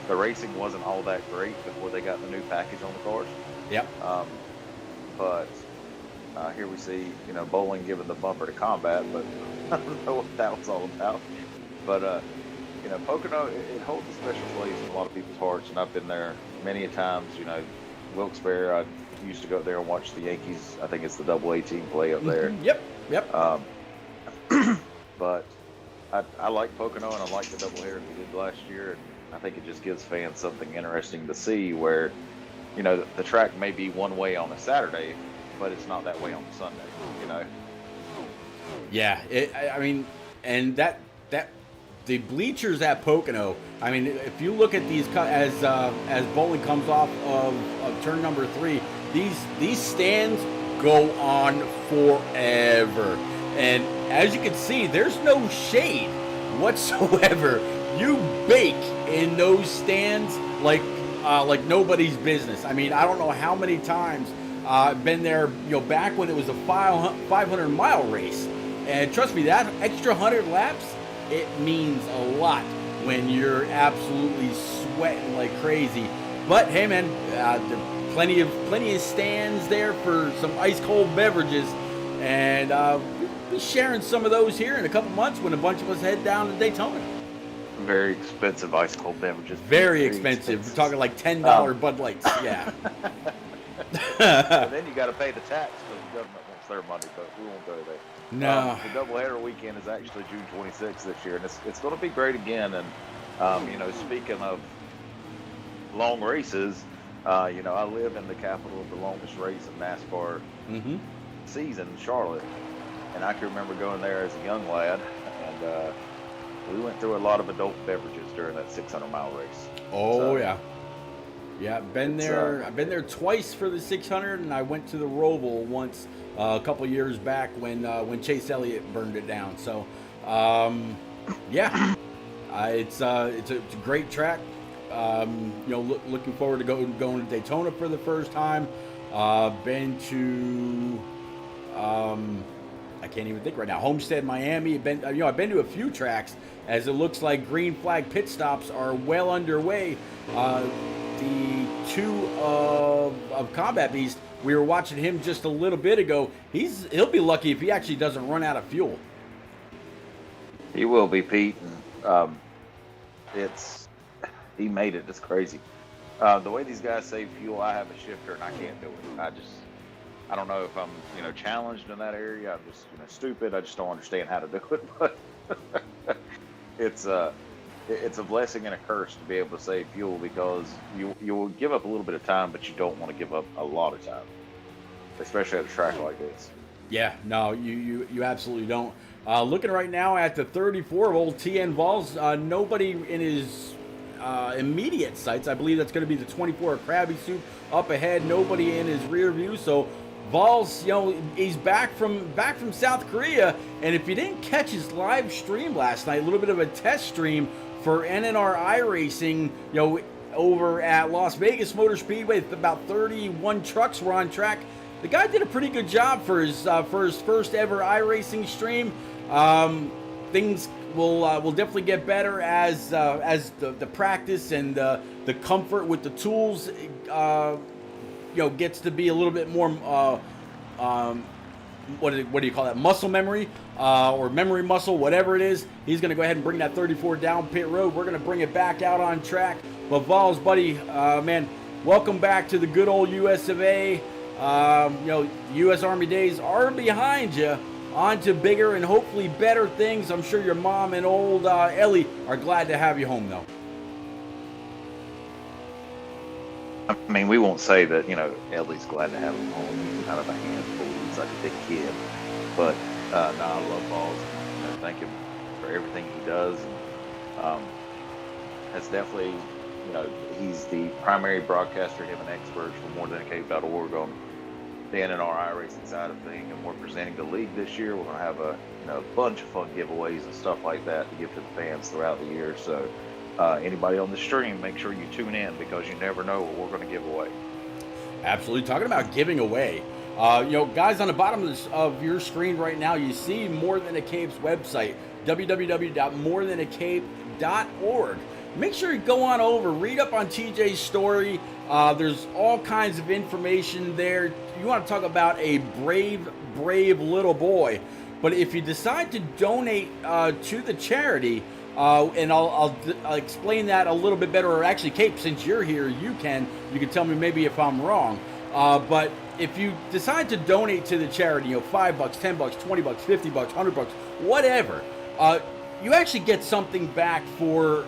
the racing wasn't all that great before they got the new package on the cars. Yep. But here we see, bowling giving the bumper to combat, but I don't know what that was all about. But, Pocono, it holds a special place in a lot of people's hearts, and I've been there many a times. Wilkes-Barre, I used to go up there and watch the Yankees. I think it's the Double-A team play up there. Yep. But I like Pocono, and I like the doubleheader we did last year, and I think it just gives fans something interesting to see where, the track may be one way on a Saturday, but it's not that way on a Sunday, Yeah, and that the bleachers at Pocono. I mean, if you look at these as bowling comes off of turn number 3, these stands go on forever, and as you can see, there's no shade whatsoever. You bake in those stands like nobody's business. I mean, I don't know how many times I've been there, back when it was a 500-mile race. And trust me, that extra 100 laps, it means a lot when you're absolutely sweating like crazy. But hey, man, there are plenty of stands there for some ice cold beverages, and we'll be sharing some of those here in a couple months when a bunch of us head down to Daytona. Very expensive ice cold beverages. Very expensive. We're talking like $10 Bud Lights. Yeah. And then you got to pay the tax because the government wants their money, but we won't go there. No. The doubleheader weekend is actually June 26th this year, and it's going to be great again. And speaking of long races, I live in the capital of the longest race in NASCAR season, Charlotte, and I can remember going there as a young lad, and we went through a lot of adult beverages during that 600-mile race. Oh, so, yeah. Yeah, I've been there twice for the 600, and I went to the Roval once a couple years back when Chase Elliott burned it down. So, yeah, it's a great track. Looking forward to going to Daytona for the first time. Been to I can't even think right now. Homestead, Miami. I've been to a few tracks, as it looks like green flag pit stops are well underway. The 2 of Combat Beast, we were watching him just a little bit ago. He'll be lucky if he actually doesn't run out of fuel. He will be, Pete. And, he made it. It's crazy. The way these guys save fuel, I have a shifter and I can't do it. I don't know if I'm, challenged in that area. I'm just, stupid. I just don't understand how to do it. But it's a blessing and a curse to be able to save fuel, because you will give up a little bit of time, but you don't want to give up a lot of time. especially at a track like this. Yeah, no, you absolutely don't. Looking right now at the 34 of old TN Vols, nobody in his immediate sights. I believe that's going to be the 24 of Krabby Soup up ahead. Nobody in his rear view. So Vols, he's back from South Korea. And if you didn't catch his live stream last night, a little bit of a test stream for NNR iRacing, over at Las Vegas Motor Speedway, about 31 trucks were on track. The guy did a pretty good job for his first ever iRacing stream. Things will definitely get better as the practice and the comfort with the tools gets to be a little bit more what do you call that, muscle memory or memory muscle, whatever it is. He's going to go ahead and bring that 34 down pit road. We're going to bring it back out on track. But Vols, buddy, man, welcome back to the good old US of A. U.S. Army days are behind you. On to bigger and hopefully better things. I'm sure your mom and old Ellie are glad to have you home, though. I mean, we won't say that, Ellie's glad to have him home. He's kind of a handful. He's like a big kid. But, no, I love Vols. Thank him for everything he does. Has definitely, he's the primary broadcaster, him and experts for morethanacave.org on the NNR iRacing side of things, and we're presenting the league this year. We're going to have a bunch of fun giveaways and stuff like that to give to the fans throughout the year. So anybody on the stream, make sure you tune in, because you never know what we're going to give away. Absolutely. Talking about giving away, guys, on the bottom of your screen right now, you see More Than a Cape's website, www.morethancape.org. Make sure you go on over, read up on TJ's story. There's all kinds of information there. You want to talk about a brave little boy. But if you decide to donate to the charity, and I'll explain that a little bit better, or actually, Cape, since you're here, you can tell me maybe if I'm wrong. But if you decide to donate to the charity, $5, $10, $20, $50, $100, whatever, you actually get something back for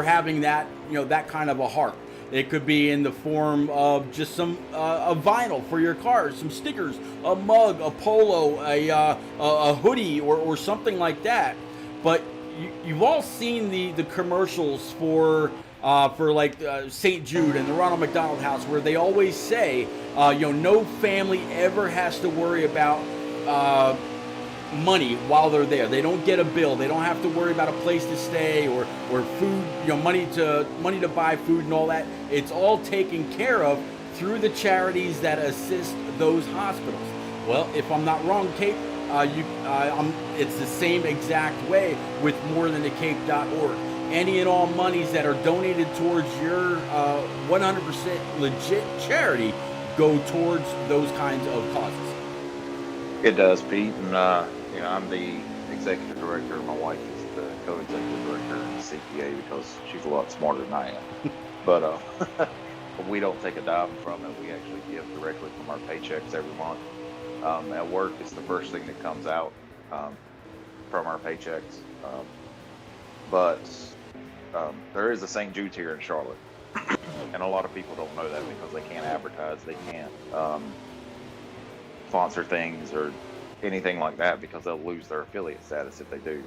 having that that kind of a heart. It could be in the form of just some a vinyl for your car, some stickers, a mug, a polo, a hoodie, or something like that. But you've all seen the commercials for like St. Jude and the Ronald McDonald House, where they always say, no family ever has to worry about money while they're there. They don't get a bill. They don't have to worry about a place to stay or food, money to buy food and all that. It's all taken care of through the charities that assist those hospitals. Well, if I'm not wrong, Cape, it's the same exact way with morethanthecape.org. Any and all monies that are donated towards your 100% legit charity go towards those kinds of causes. It does, Pete, and I'm the executive director. My wife is the co-executive director and CPA, because she's a lot smarter than I am. But we don't take a dime from it. We actually give directly from our paychecks every month. At work, it's the first thing that comes out from our paychecks. But there is a St. Jude's here in Charlotte, and a lot of people don't know that because they can't advertise. They can't sponsor things or anything like that, because they'll lose their affiliate status if they do.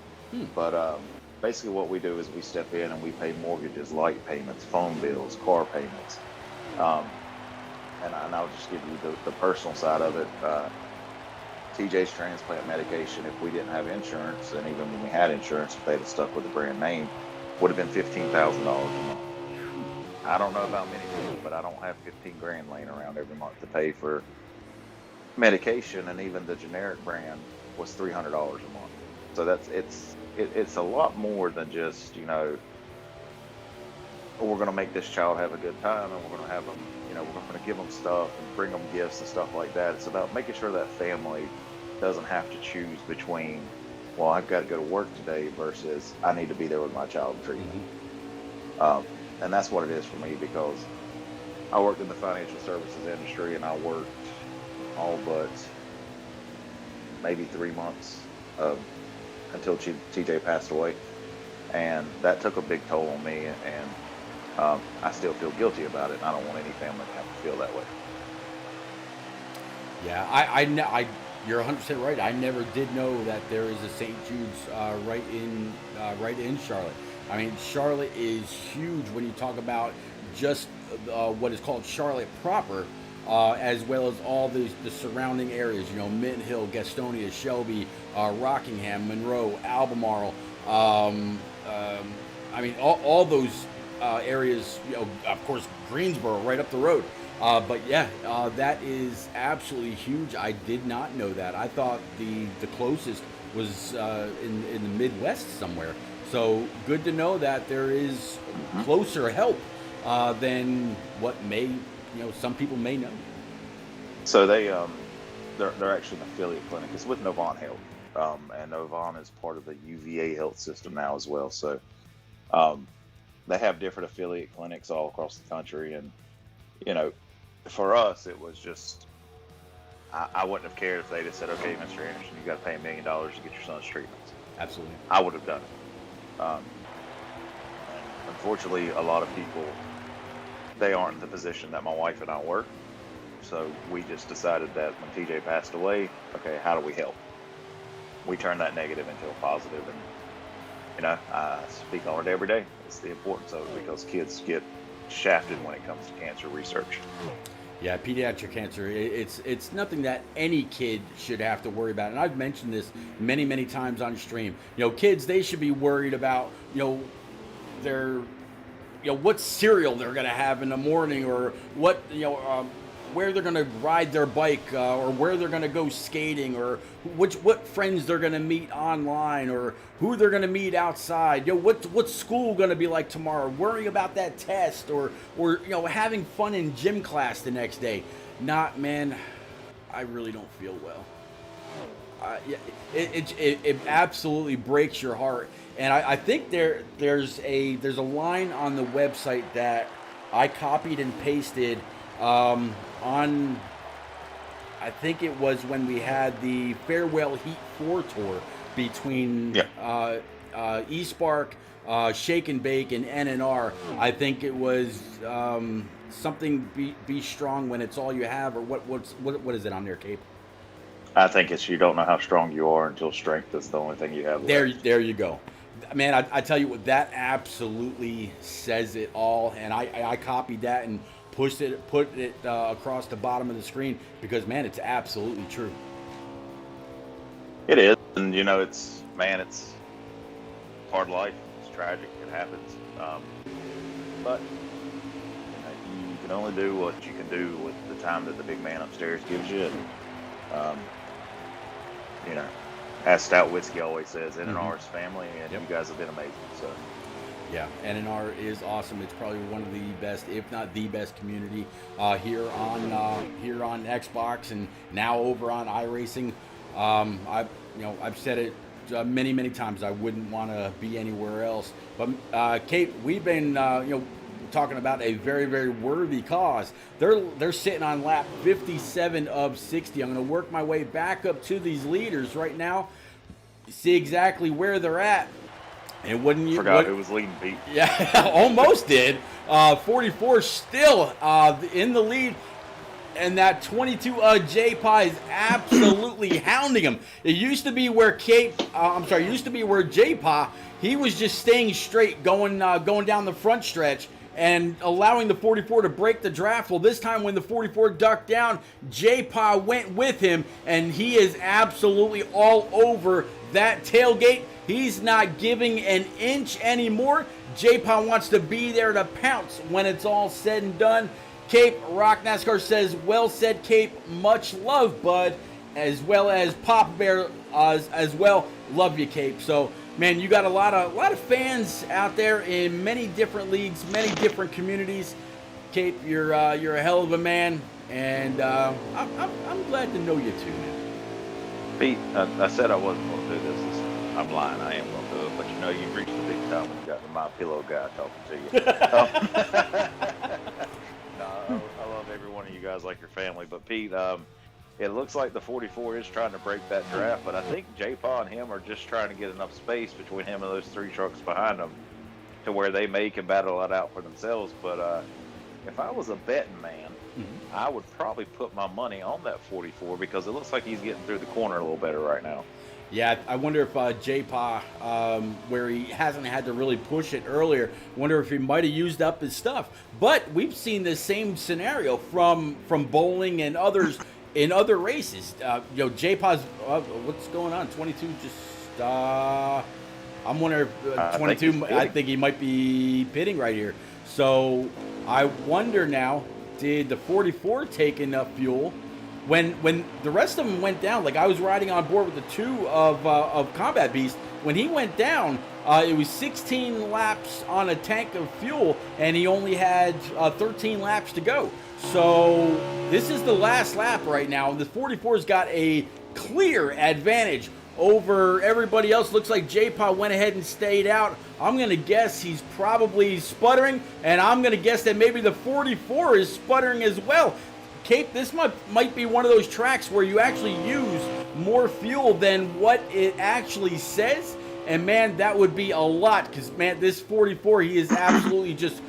But basically what we do is we step in and we pay mortgages, light payments, phone bills, car payments. And I'll just give you the personal side of it. TJ's transplant medication, if we didn't have insurance, and even when we had insurance, if they'd have stuck with the brand name, would have been $15,000 a month. I don't know about many people, but I don't have 15 grand laying around every month to pay for medication, and even the generic brand was $300 a month. So it's a lot more than just we're going to make this child have a good time, and we're going to have them, we're going to give them stuff and bring them gifts and stuff like that. It's about making sure that family doesn't have to choose between, well, I've got to go to work today versus I need to be there with my child in treatment. And that's what it is for me, because I worked in the financial services industry, and I worked all but maybe 3 months until TJ passed away, and that took a big toll on me, and I still feel guilty about it, and I don't want any family to have to feel that way. Yeah, you're 100% right. I never did know that there is a St. Jude's right in Charlotte. I mean, Charlotte is huge when you talk about just what is called Charlotte proper, as well as all the surrounding areas. You know, Mint Hill, Gastonia, Shelby, Rockingham, Monroe, Albemarle. I mean, all those areas. You know, of course, Greensboro, right up the road. But yeah, that is absolutely huge. I did not know that. I thought the closest was in the Midwest somewhere. So good to know that there is closer help than what some people may know. So they're actually an affiliate clinic. It's with Novant Health, and Novant is part of the UVA health system now as well. So they have different affiliate clinics all across the country, and for us, it was just, I wouldn't have cared if they'd have said, okay, Mr. Anderson, you got to pay $1 million to get your son's treatments. Absolutely. I would have done it. And unfortunately, a lot of people, they aren't in the position that my wife and I were. So we just decided that when TJ passed away, okay, how do we help? We turned that negative into a positive, and I speak on it every day. It's the importance of it, because kids get shafted when it comes to cancer research. Yeah, pediatric cancer, it's nothing that any kid should have to worry about. And I've mentioned this many, many times on stream. Kids, they should be worried about, their, what cereal they're going to have in the morning, or what, where they're going to ride their bike, or where they're going to go skating, or what friends they're going to meet online, or who they're going to meet outside. What's school going to be like tomorrow? Worrying about that test, or having fun in gym class the next day. Man, I really don't feel well. Yeah, it absolutely breaks your heart. And I think there's a line on the website that I copied and pasted on, I think it was when we had the Farewell Heat 4 tour between E-Spark, Shake and Bake, and NNR. I think it was something be strong when it's all you have, or what is it on there, Cape? I think it's, you don't know how strong you are until strength is the only thing you have left. There you go. Man, I tell you what, that absolutely says it all. And I copied that and put it across the bottom of the screen, because, man, it's absolutely true. It is. And, it's hard life. It's tragic. It happens. But you can only do what you can do with the time that the big man upstairs gives you. And, as Stout Whiskey always says, NNR is family, and you guys have been amazing. So, yeah, NNR is awesome. It's probably one of the best, if not the best, community here on Xbox, and now over on iRacing. I've said it many, many times. I wouldn't want to be anywhere else. But Kate, we've been talking about a very, very worthy cause. They're sitting on lap 57 of 60. I'm going to work my way back up to these leaders right now, see exactly where they're at. And wouldn't you forgot who was leading, Pete? Yeah, almost did. 44 still in the lead. And that 22 J-Pie is absolutely hounding him. It used to be where J-Pie, he was just staying straight, going down the front stretch and allowing the 44 to break the draft. Well, this time when the 44 ducked down, J-Pie went with him, and he is absolutely all over that tailgate. He's not giving an inch anymore. J-Pie wants to be there to pounce when it's all said and done. Cape, Rock NASCAR says, well said, Cape. Much love, bud. As well as Papa Bear as well. Love you, Cape. So, man, you got a lot of fans out there in many different leagues, many different communities. Cape, you're a hell of a man, and I'm glad to know you too, man. Pete, I said I wasn't going to do this. I'm lying. I am going to do it, but you've reached the big time when you got the My Pillow guy talking to you. I love every one of you guys like your family. But Pete, it looks like the 44 is trying to break that draft, but I think J-Paw and him are just trying to get enough space between him and those three trucks behind them to where they can battle it out for themselves. But if I was a betting man, I would probably put my money on that 44 because it looks like he's getting through the corner a little better right now. Yeah, I wonder if J-Pa, where he hasn't had to really push it earlier, wonder if he might have used up his stuff. But we've seen the same scenario from Bowling and others in other races. J-Pa's, what's going on? 22 just, I'm wondering if 22, I think he might be pitting right here. So I wonder now, did the 44 take enough fuel? When the rest of them went down, like I was riding on board with the 2 of Combat Beast, when he went down, it was 16 laps on a tank of fuel, and he only had 13 laps to go. So this is the last lap right now, and the 44's got a clear advantage over everybody else. Looks like J-Pa went ahead and stayed out. I'm going to guess he's probably sputtering, and I'm going to guess that maybe the 44 is sputtering as well. Cape, this might be one of those tracks where you actually use more fuel than what it actually says. And, man, that would be a lot because, man, this 44, he is absolutely just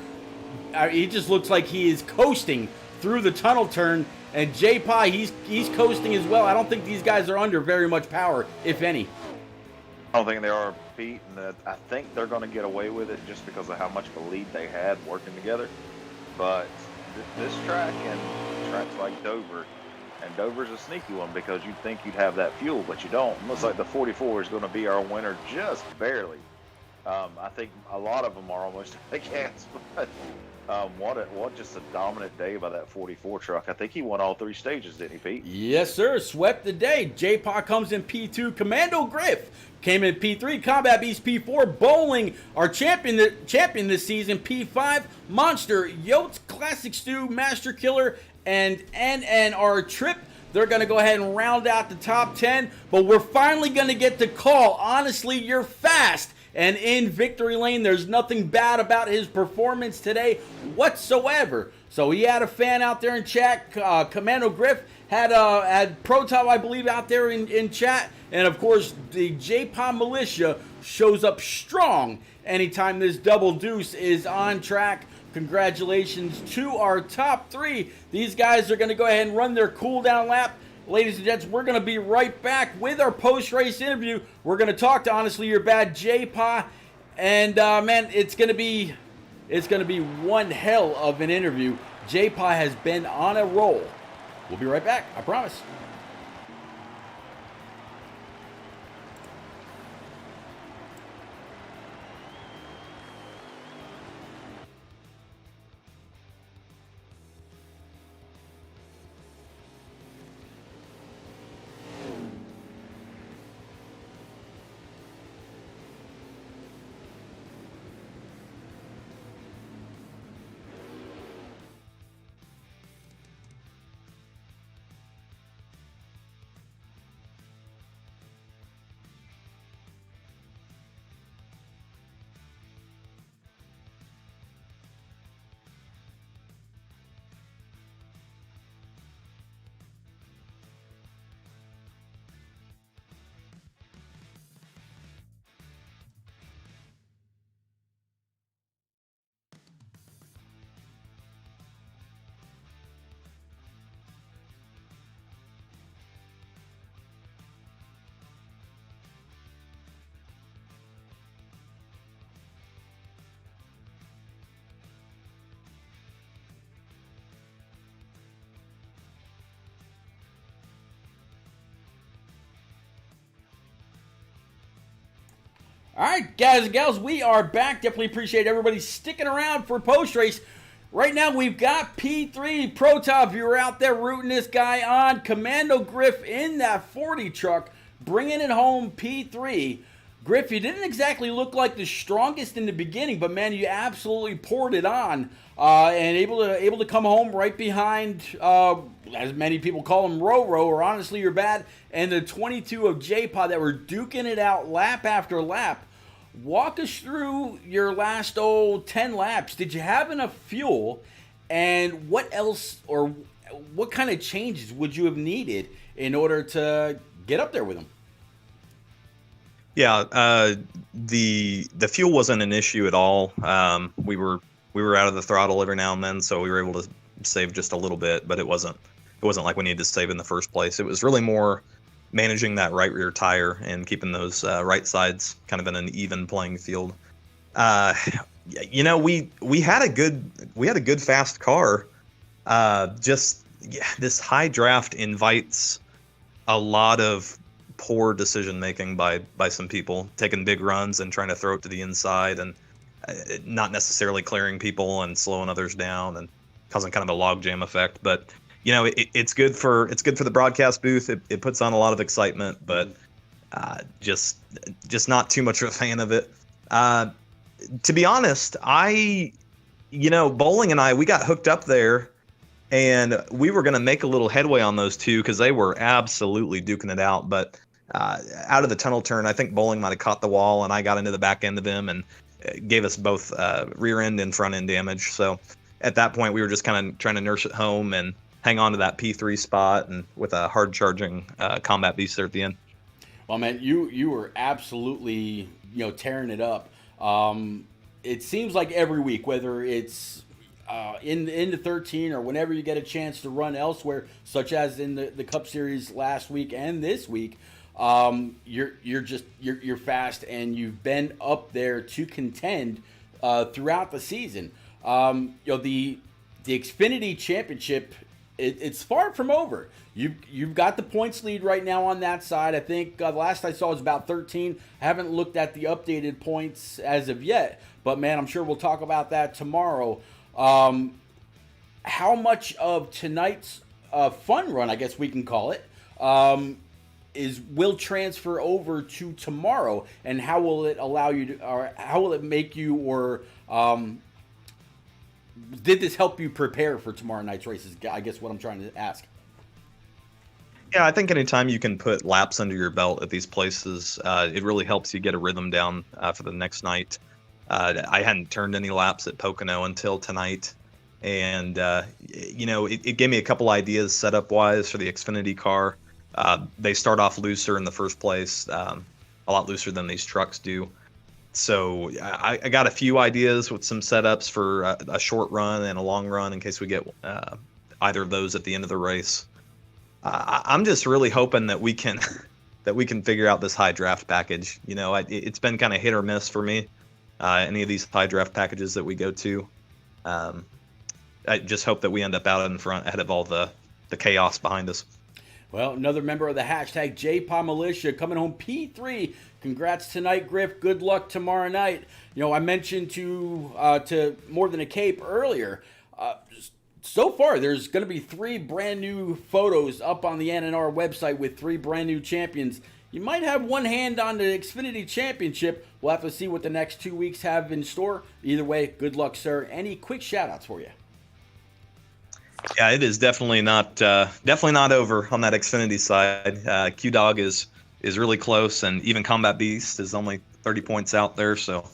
he just looks like he is coasting through the tunnel turn. And J-Pa, he's coasting as well. I don't think these guys are under very much power, if any. I don't think they are, Pete, and I think they're going to get away with it just because of how much of a lead they had working together. But this track and tracks like Dover, and Dover's a sneaky one because you'd think you'd have that fuel, but you don't. It looks like the 44 is going to be our winner just barely. I think a lot of them are almost at the gas, but what just a dominant day by that 44 truck. I think he won all 3 stages, didn't he, Pete? Yes, sir. Swept the day. J-Pa comes in P2. Commando Griff came in P3. Combat Beast P4. Bowling, our champion this season, P5. Monster, Yotes, Classic Stew, Master Killer, and NNR Trip. They're going to go ahead and round out the top 10. But we're finally going to get to call, honestly, you're fast. And in victory lane, there's nothing bad about his performance today whatsoever. So he had a fan out there in chat. Commando Griff had Pro Top, I believe, out there in chat. And, of course, the J-Pa Militia shows up strong anytime this double deuce is on track. Congratulations to our top 3. These guys are going to go ahead and run their cool-down lap. Ladies and gents, we're going to be right back with our post-race interview. We're going to talk to Honestly You're Bad J-Pa, and man, it's going to be one hell of an interview. J-Pa has been on a roll. We'll be right back, I promise. All right, guys and gals, we are back. Definitely appreciate everybody sticking around for post-race. Right now, we've got P3 Pro Top. You were out there rooting this guy on. Commando Griff in that 40 truck, bringing it home P3. Griff, you didn't exactly look like the strongest in the beginning, but man, you absolutely poured it on and able to come home right behind, as many people call him, Roro, or Honestly You're Bad, and the 22 of J-Pa that were duking it out lap after lap. Walk us through your last 10 laps. Did you have enough fuel, and what else, or what kind of changes would you have needed in order to get up there with them? Yeah, the fuel wasn't an issue at all. We were out of the throttle every now and then, so we were able to save just a little bit, but it wasn't like we needed to save in the first place. It was really more managing that right rear tire and keeping those right sides kind of in an even playing field. We had a good fast car. This high draft invites a lot of poor decision making by some people, taking big runs and trying to throw it to the inside, and not necessarily clearing people and slowing others down and causing kind of a logjam effect. But it's good for the broadcast booth. It puts on a lot of excitement, but just not too much of a fan of it. To be honest, Bowling and I, we got hooked up there, and we were going to make a little headway on those two because they were absolutely duking it out. But out of the tunnel turn, I think Bowling might have caught the wall, and I got into the back end of him and gave us both rear end and front end damage. So at that point, we were just kind of trying to nurse it home and hang on to that P3 spot, and with a hard charging combat beast there at the end. Well, man, you were absolutely tearing it up. It seems like every week, whether it's in the 13 or whenever you get a chance to run elsewhere, such as in the Cup Series last week and this week, you're fast, and you've been up there to contend throughout the season. The Xfinity Championship, it's far from over. You've got the points lead right now on that side. I think the last I saw was about 13. I haven't looked at the updated points as of yet, but man, I'm sure we'll talk about that tomorrow. How much of tonight's fun run, I guess we can call it, will transfer over to tomorrow, and how will it allow you to, or how will it make you, or did this help you prepare for tomorrow night's races? I guess what I'm trying to ask. Yeah, I think anytime you can put laps under your belt at these places, it really helps you get a rhythm down for the next night. I hadn't turned any laps at Pocono until tonight, and it gave me a couple ideas setup wise for the Xfinity car. They start off looser in the first place, a lot looser than these trucks do. So I got a few ideas with some setups for a short run and a long run in case we get either of those at the end of the race. I'm just really hoping that we can figure out this high draft package. It's been kind of hit or miss for me. Any of these high draft packages that we go to. I just hope that we end up out in front ahead of all the chaos behind us. Well, another member of the hashtag JPA Militia coming home P3. Congrats tonight, Griff. Good luck tomorrow night. I mentioned to More Than a Cape earlier. So far, there's going to be 3 brand new photos up on the NNR website with 3 brand new champions. You might have one hand on the Xfinity Championship. We'll have to see what the next 2 weeks have in store. Either way, good luck, sir. Any quick shout-outs for you? Yeah, it is definitely not over on that Xfinity side. Q-Dog is really close, and even Combat Beast is only 30 points out there. So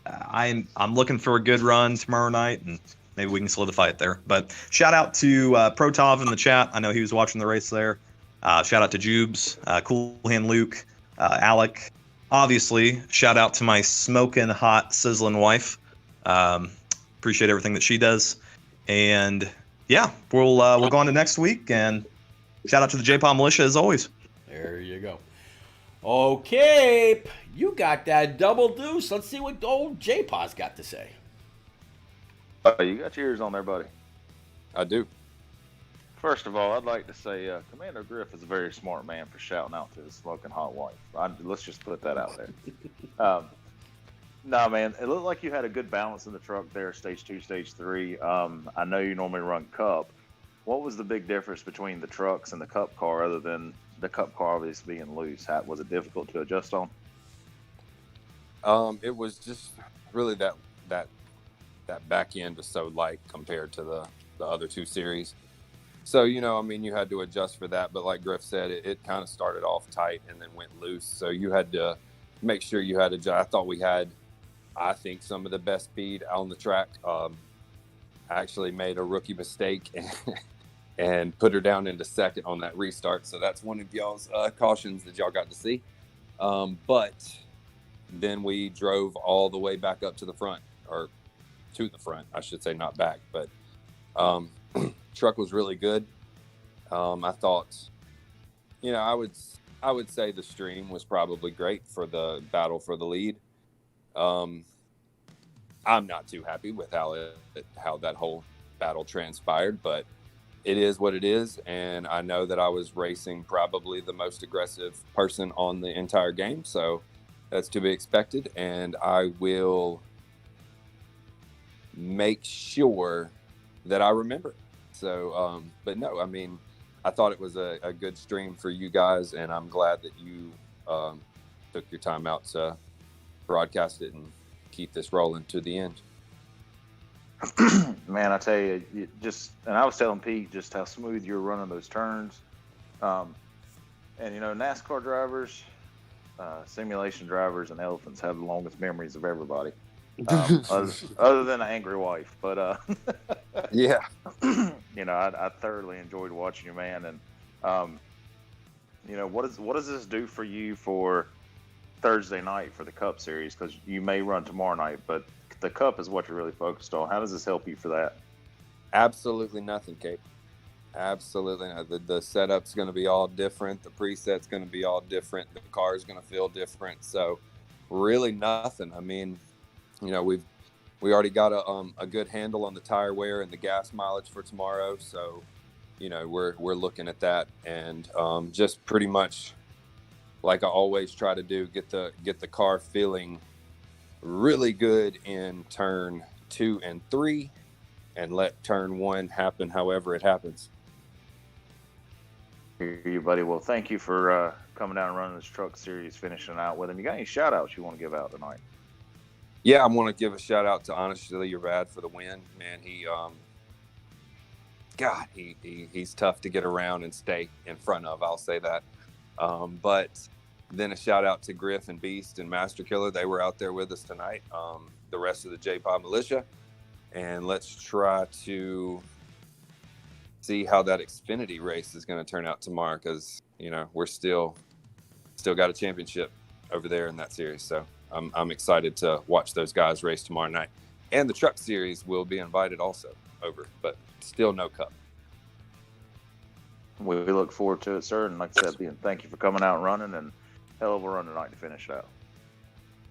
I'm looking for a good run tomorrow night, and maybe we can solidify it there. But shout out to Protov in the chat. I know he was watching the race there. Shout out to Jubes, Cool Hand Luke, Alec. Obviously, shout out to my smoking hot sizzling wife. Appreciate everything that she does. And yeah, we'll go on to next week, and shout out to the JPOM Militia as always. There you go. Okay, you got that double deuce. Let's see what old JPO's got to say. You got your ears on there, buddy. I do. First of all, I'd like to say Commander Griff is a very smart man for shouting out to his smoking hot wife. Let's just put that out there. No, man, it looked like you had a good balance in the truck there, stage 2, stage 3. I know you normally run Cup. What was the big difference between the trucks and the Cup car, other than the Cup car obviously being loose? Was it difficult to adjust on? It was just really that back end was so light compared to the other 2 series. So, you had to adjust for that. But like Griff said, it kind of started off tight and then went loose. So you had to make sure you had to. I thought we had, I think, some of the best speed on the track. I actually made a rookie mistake and put her down into second on that restart. So that's one of y'all's cautions that y'all got to see. But then we drove all the way back up to the front, or to the front, I should say, not back. But truck was really good. I thought, you know, I would say the stream was probably great for the battle for the lead. I'm not too happy with how that whole battle transpired, but it is what it is. And I know that I was racing probably the most aggressive person on the entire game. So that's to be expected. And I will make sure that I remember. So, but no, I mean, I thought it was a good stream for you guys, and I'm glad that you took your time out to broadcast it and keep this rolling to the end. Man, I tell you, and I was telling Pete just how smooth you were running those turns. And, you know, NASCAR drivers, simulation drivers, and elephants have the longest memories of everybody. Other than an angry wife, but Yeah, you know, I thoroughly enjoyed watching you, man. And you know, what does this do for you for Thursday night for the Cup Series? Because you may run tomorrow night, but the Cup is what you're really focused on. How does this help you for that? absolutely nothing, Kate. Absolutely not. The setup's going to be all different. The preset's going to be all different. The car's going to feel different. So really nothing. I mean, you know, we already got a good handle on the tire wear and the gas mileage for tomorrow. So, you know, we're looking at that, and just pretty much like I always try to do, get the car feeling really good in turn 2 and 3, and let turn 1 happen however it happens. Hear you, buddy. Well, thank you for coming down and running this truck series, finishing out with him. You got any shout outs you want to give out tonight? Yeah, I want to give a shout out to Honestly You're Bad for the win. Man, he's tough to get around and stay in front of. I'll say that. But then a shout out to Griff and Beast and Master Killer. They were out there with us tonight. The rest of the J-Pod Militia. And let's try to see how that Xfinity race is going to turn out tomorrow, because, you know, we're still got a championship over there in that series. So I'm excited to watch those guys race tomorrow night. And the truck series will be invited also over, but still no Cup. We look forward to it, sir. And like I said, thank you for coming out and running, and hell of a run tonight to finish it out.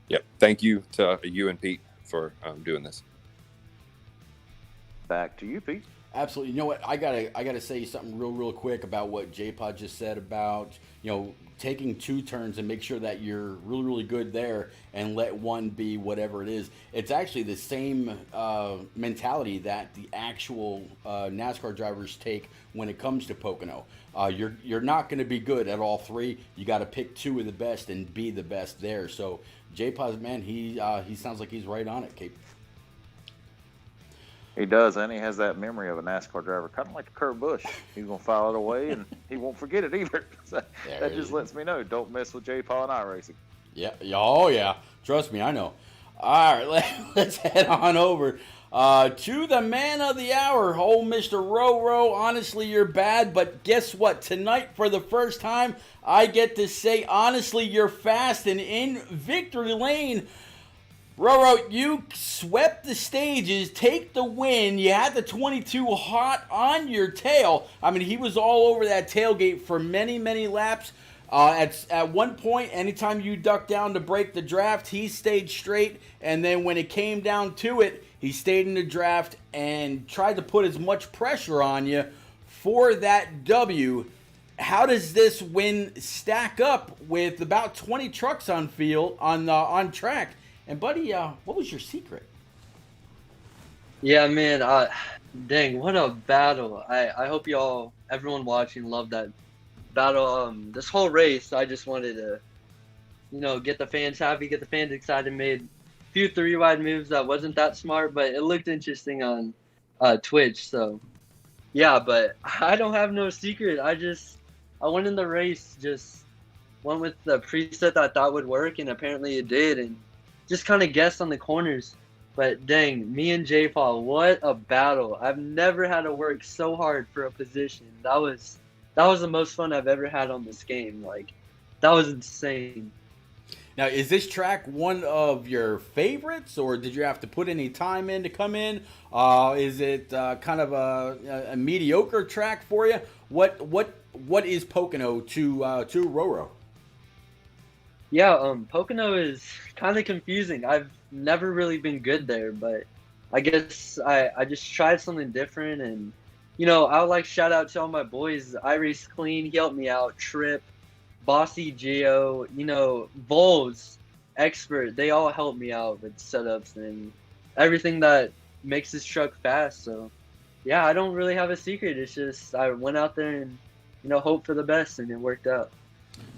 Yep. Thank you to you and Pete for doing this. Back to you, Pete. Absolutely. You know what? I gotta say something real quick about what J-Pod just said about, you know, taking 2 turns and make sure that you're really good there, and let one be whatever it is. It's actually the same mentality that the actual NASCAR drivers take when it comes to Pocono. You're not going to be good at all 3. You got to pick 2 of the best and be the best there. So J-Pod's, man, he sounds like he's right on it, Cape. He does, and he has that memory of a NASCAR driver, kind of like Kurt Busch. He's going to file it away, and he won't forget it either. So that just lets me know, don't mess with J-Paul and I racing. Yeah. Oh, yeah. Trust me, I know. All right, let's head on over to the man of the hour, old Mr. Roro. Honestly, you're bad, but guess what? Tonight, for the first time, I get to say, honestly, you're fast and in victory lane. Roro, you swept the stages, take the win. You had the 22 hot on your tail. I mean, he was all over that tailgate for many laps. At one point, anytime you ducked down to break the draft, he stayed straight. And then when it came down to it, he stayed in the draft and tried to put as much pressure on you for that W. How does this win stack up with about 20 trucks on field on track? And buddy, what was your secret? Yeah, man, dang, what a battle. I hope everyone watching loved that battle. This whole race, I just wanted to, you know, get the fans happy, get the fans excited, made a few 3-wide moves that wasn't that smart, but it looked interesting on Twitch. So, yeah, but I don't have no secret. I went in the race, just went with the preset that I thought would work, and apparently it did, and just kind of guessed on the corners. But dang, me and J Paul, what a battle. I've never had to work so hard for a position. That was the most fun I've ever had on this game. Like, that was insane. Now, is this track one of your favorites, or did you have to put any time in to come in? Is it kind of a mediocre track for you? What is Pocono to Roro? Yeah, Pocono is kind of confusing. I've never really been good there, but I guess I just tried something different. And I would like shout out to all my boys. Iris Clean, he helped me out. Trip, Bossy Geo, Vols, Expert, they all helped me out with setups and everything that makes this truck fast. So yeah, I don't really have a secret. It's just I went out there and hope for the best, and it worked out.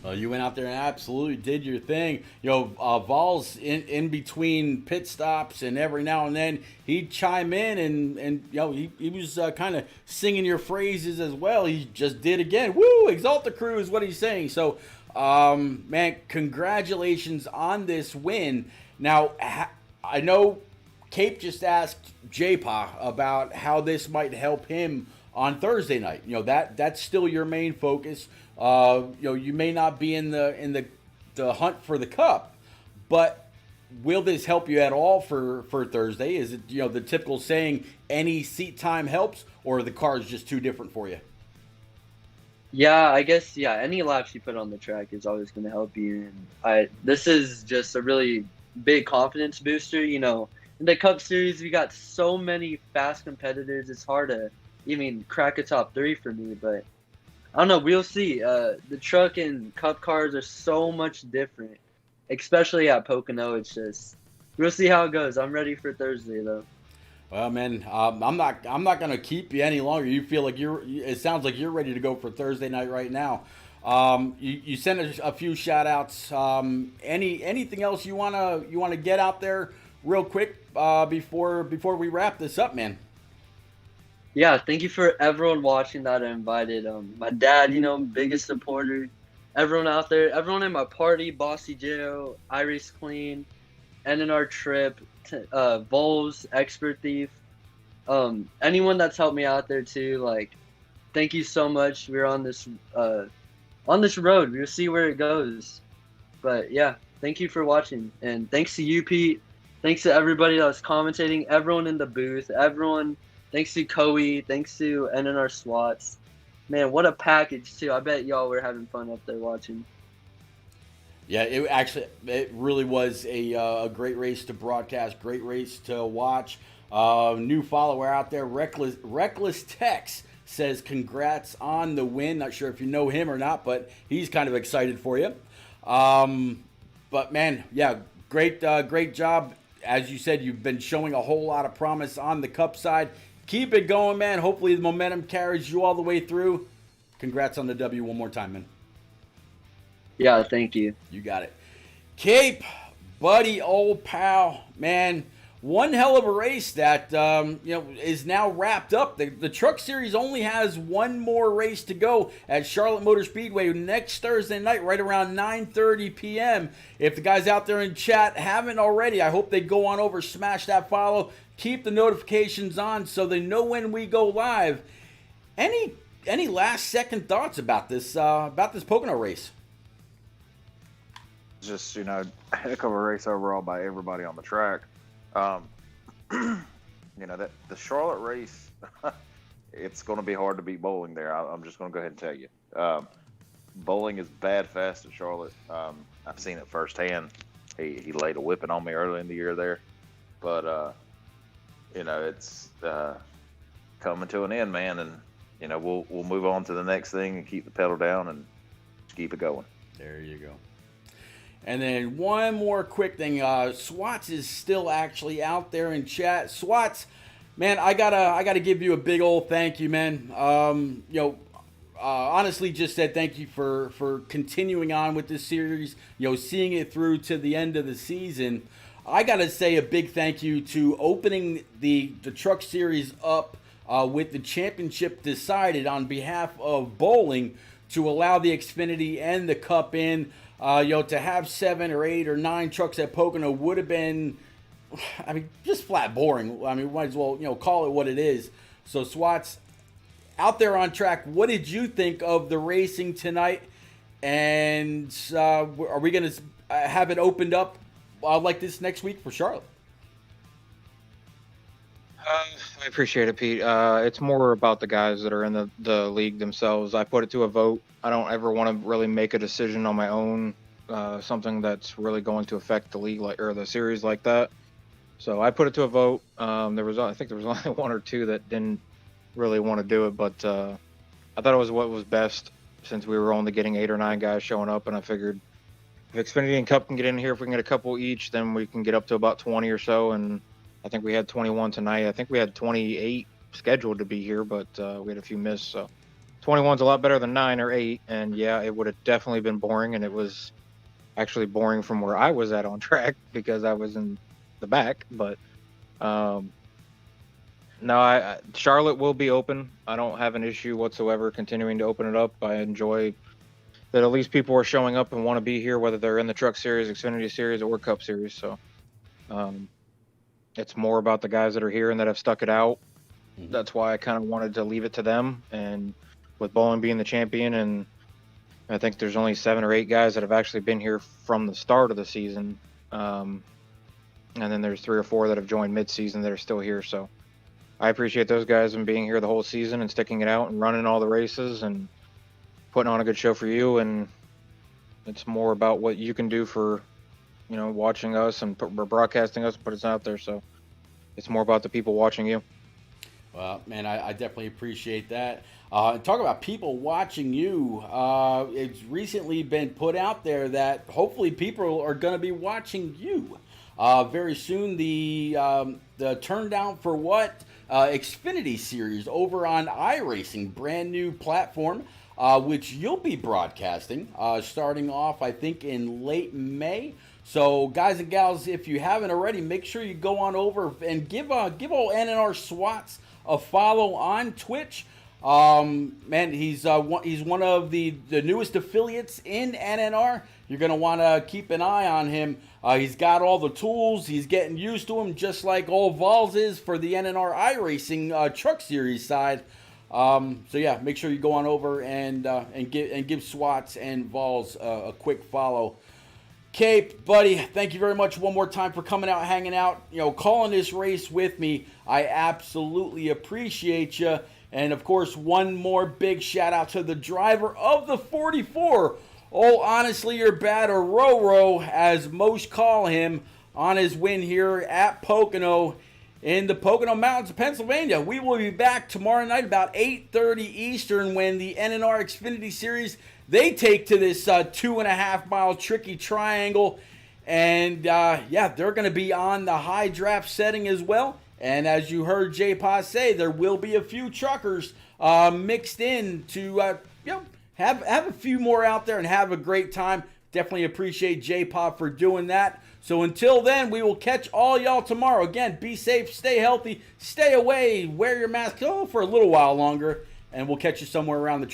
You went out there and absolutely did your thing. Vols in between pit stops, and every now and then he'd chime in, and he was kind of singing your phrases as well. He just did again. Woo! Exalt the crew is what he's saying. So, man, congratulations on this win. Now, I know Cape just asked J-Pa about how this might help him on Thursday night. That's still your main focus. You may not be in the hunt for the cup, but will this help you at all for Thursday? Is it the typical saying any seat time helps, or the car is just too different for you? Yeah, I guess any laps you put on the track is always going to help you. And this is just a really big confidence booster. In the Cup Series, we got so many fast competitors. It's hard to even crack a top 3 for me, but I don't know. We'll see. The truck and Cup cars are so much different, especially at Pocono. It's just we'll see how it goes. I'm ready for Thursday though. Well, man, I'm not gonna keep you any longer. You feel like it sounds like you're ready to go for Thursday night right now. You sent a few shout outs. Anything else you wanna get out there real quick before we wrap this up, man? Yeah, thank you for everyone watching that I invited. My dad, biggest supporter. Everyone out there, everyone in my party, Bossy Joe, Iris Clean, NNR Trip, Vols, Expert Thief. Anyone that's helped me out there too, thank you so much. We're on this road. We'll see where it goes. But yeah, thank you for watching. And thanks to you, Pete. Thanks to everybody that was commentating, everyone in the booth, everyone. Thanks to Koei. Thanks to NNR SWATs. Man, what a package, too. I bet y'all were having fun up there watching. Yeah, it really was a great race to broadcast, great race to watch. New follower out there, Reckless Tex, says congrats on the win. Not sure if you know him or not, but he's kind of excited for you. But, man, yeah, great job. As you said, you've been showing a whole lot of promise on the Cup side. Keep it going, man. Hopefully the momentum carries you all the way through. Congrats on the W one more time, man. Yeah, thank you. You got it. Cape, buddy, old pal, man. One hell of a race that is now wrapped up. The Truck Series only has one more race to go at Charlotte Motor Speedway next Thursday night, right around 9:30 p.m. If the guys out there in chat haven't already, I hope they go on over, smash that follow, keep the notifications on so they know when we go live. Any last second thoughts about this Pocono race? Just heck of a race overall by everybody on the track. That the Charlotte race, it's going to be hard to beat Bowling there. I'm just going to go ahead and tell you. Bowling is bad fast at Charlotte. I've seen it firsthand. He laid a whipping on me early in the year there, but it's coming to an end, man. And we'll move on to the next thing and keep the pedal down and keep it going. There you go. And then one more quick thing. Swats is still actually out there in chat. Swats, man, I gotta give you a big old thank you, man. Honestly, just said thank you for continuing on with this series. Seeing it through to the end of the season. I gotta say a big thank you to opening the Truck Series up with the championship decided on behalf of Bowling to allow the Xfinity and the Cup in. To have 7 or 8 or 9 trucks at Pocono would have been, just flat boring. Might as well, call it what it is. So, Swats, out there on track, what did you think of the racing tonight? And are we going to have it opened up like this next week for Charlotte? I appreciate it, Pete. It's more about the guys that are in the league themselves. I put it to a vote. I don't ever want to really make a decision on my own, something that's really going to affect the league or the series like that. So I put it to a vote. I think there was only one or two that didn't really want to do it, but I thought it was what was best since we were only getting 8 or 9 guys showing up, and I figured if Xfinity and Cup can get in here, if we can get a couple each, then we can get up to about 20 or so. And I think we had 21 tonight. I think we had 28 scheduled to be here, but we had a few missed. So 21's a lot better than 9 or 8. And yeah, it would have definitely been boring, and it was actually boring from where I was at on track because I was in the back. But no, Charlotte will be open. I don't have an issue whatsoever continuing to open it up. I enjoy that at least people are showing up and want to be here, whether they're in the Truck Series, Xfinity Series, or Cup Series. So it's more about the guys that are here and that have stuck it out. Mm-hmm. That's why I kind of wanted to leave it to them. And with Bowling being the champion, and I think there's only 7 or 8 guys that have actually been here from the start of the season. And then there's 3 or 4 that have joined mid-season that are still here. So I appreciate those guys and being here the whole season and sticking it out and running all the races and putting on a good show for you. And it's more about what you can do for, watching us and broadcasting us and put us out there. So it's more about the people watching you. Well, man, I definitely appreciate that. Talk about people watching you. It's recently been put out there that hopefully people are going to be watching you very soon. The Turn Down for What Xfinity Series over on iRacing, brand new platform, which you'll be broadcasting starting off, I think, in late May. So, guys and gals, if you haven't already, make sure you go on over and give old NNR Swats a follow on Twitch. Man, he's one of the newest affiliates in NNR. You're going to want to keep an eye on him. He's got all the tools. He's getting used to them, just like old Vols is for the NNR iRacing Truck Series side. So yeah, make sure you go on over and give Swats and Vols a quick follow. Cape, buddy, thank you very much one more time for coming out, hanging out, calling this race with me. I absolutely appreciate you. And, of course, one more big shout-out to the driver of the 44. Oh, honestly, you're bad, or Roro, as most call him, on his win here at Pocono in the Pocono Mountains of Pennsylvania. We will be back tomorrow night about 8:30 Eastern when the NNR Xfinity Series, they take to this 2.5-mile tricky triangle. And, yeah, they're going to be on the high draft setting as well. And as you heard J Pa say, there will be a few truckers mixed in to have a few more out there and have a great time. Definitely appreciate J Pa for doing that. So until then, we will catch all y'all tomorrow. Again, be safe, stay healthy, stay away, wear your mask for a little while longer, and we'll catch you somewhere around the track.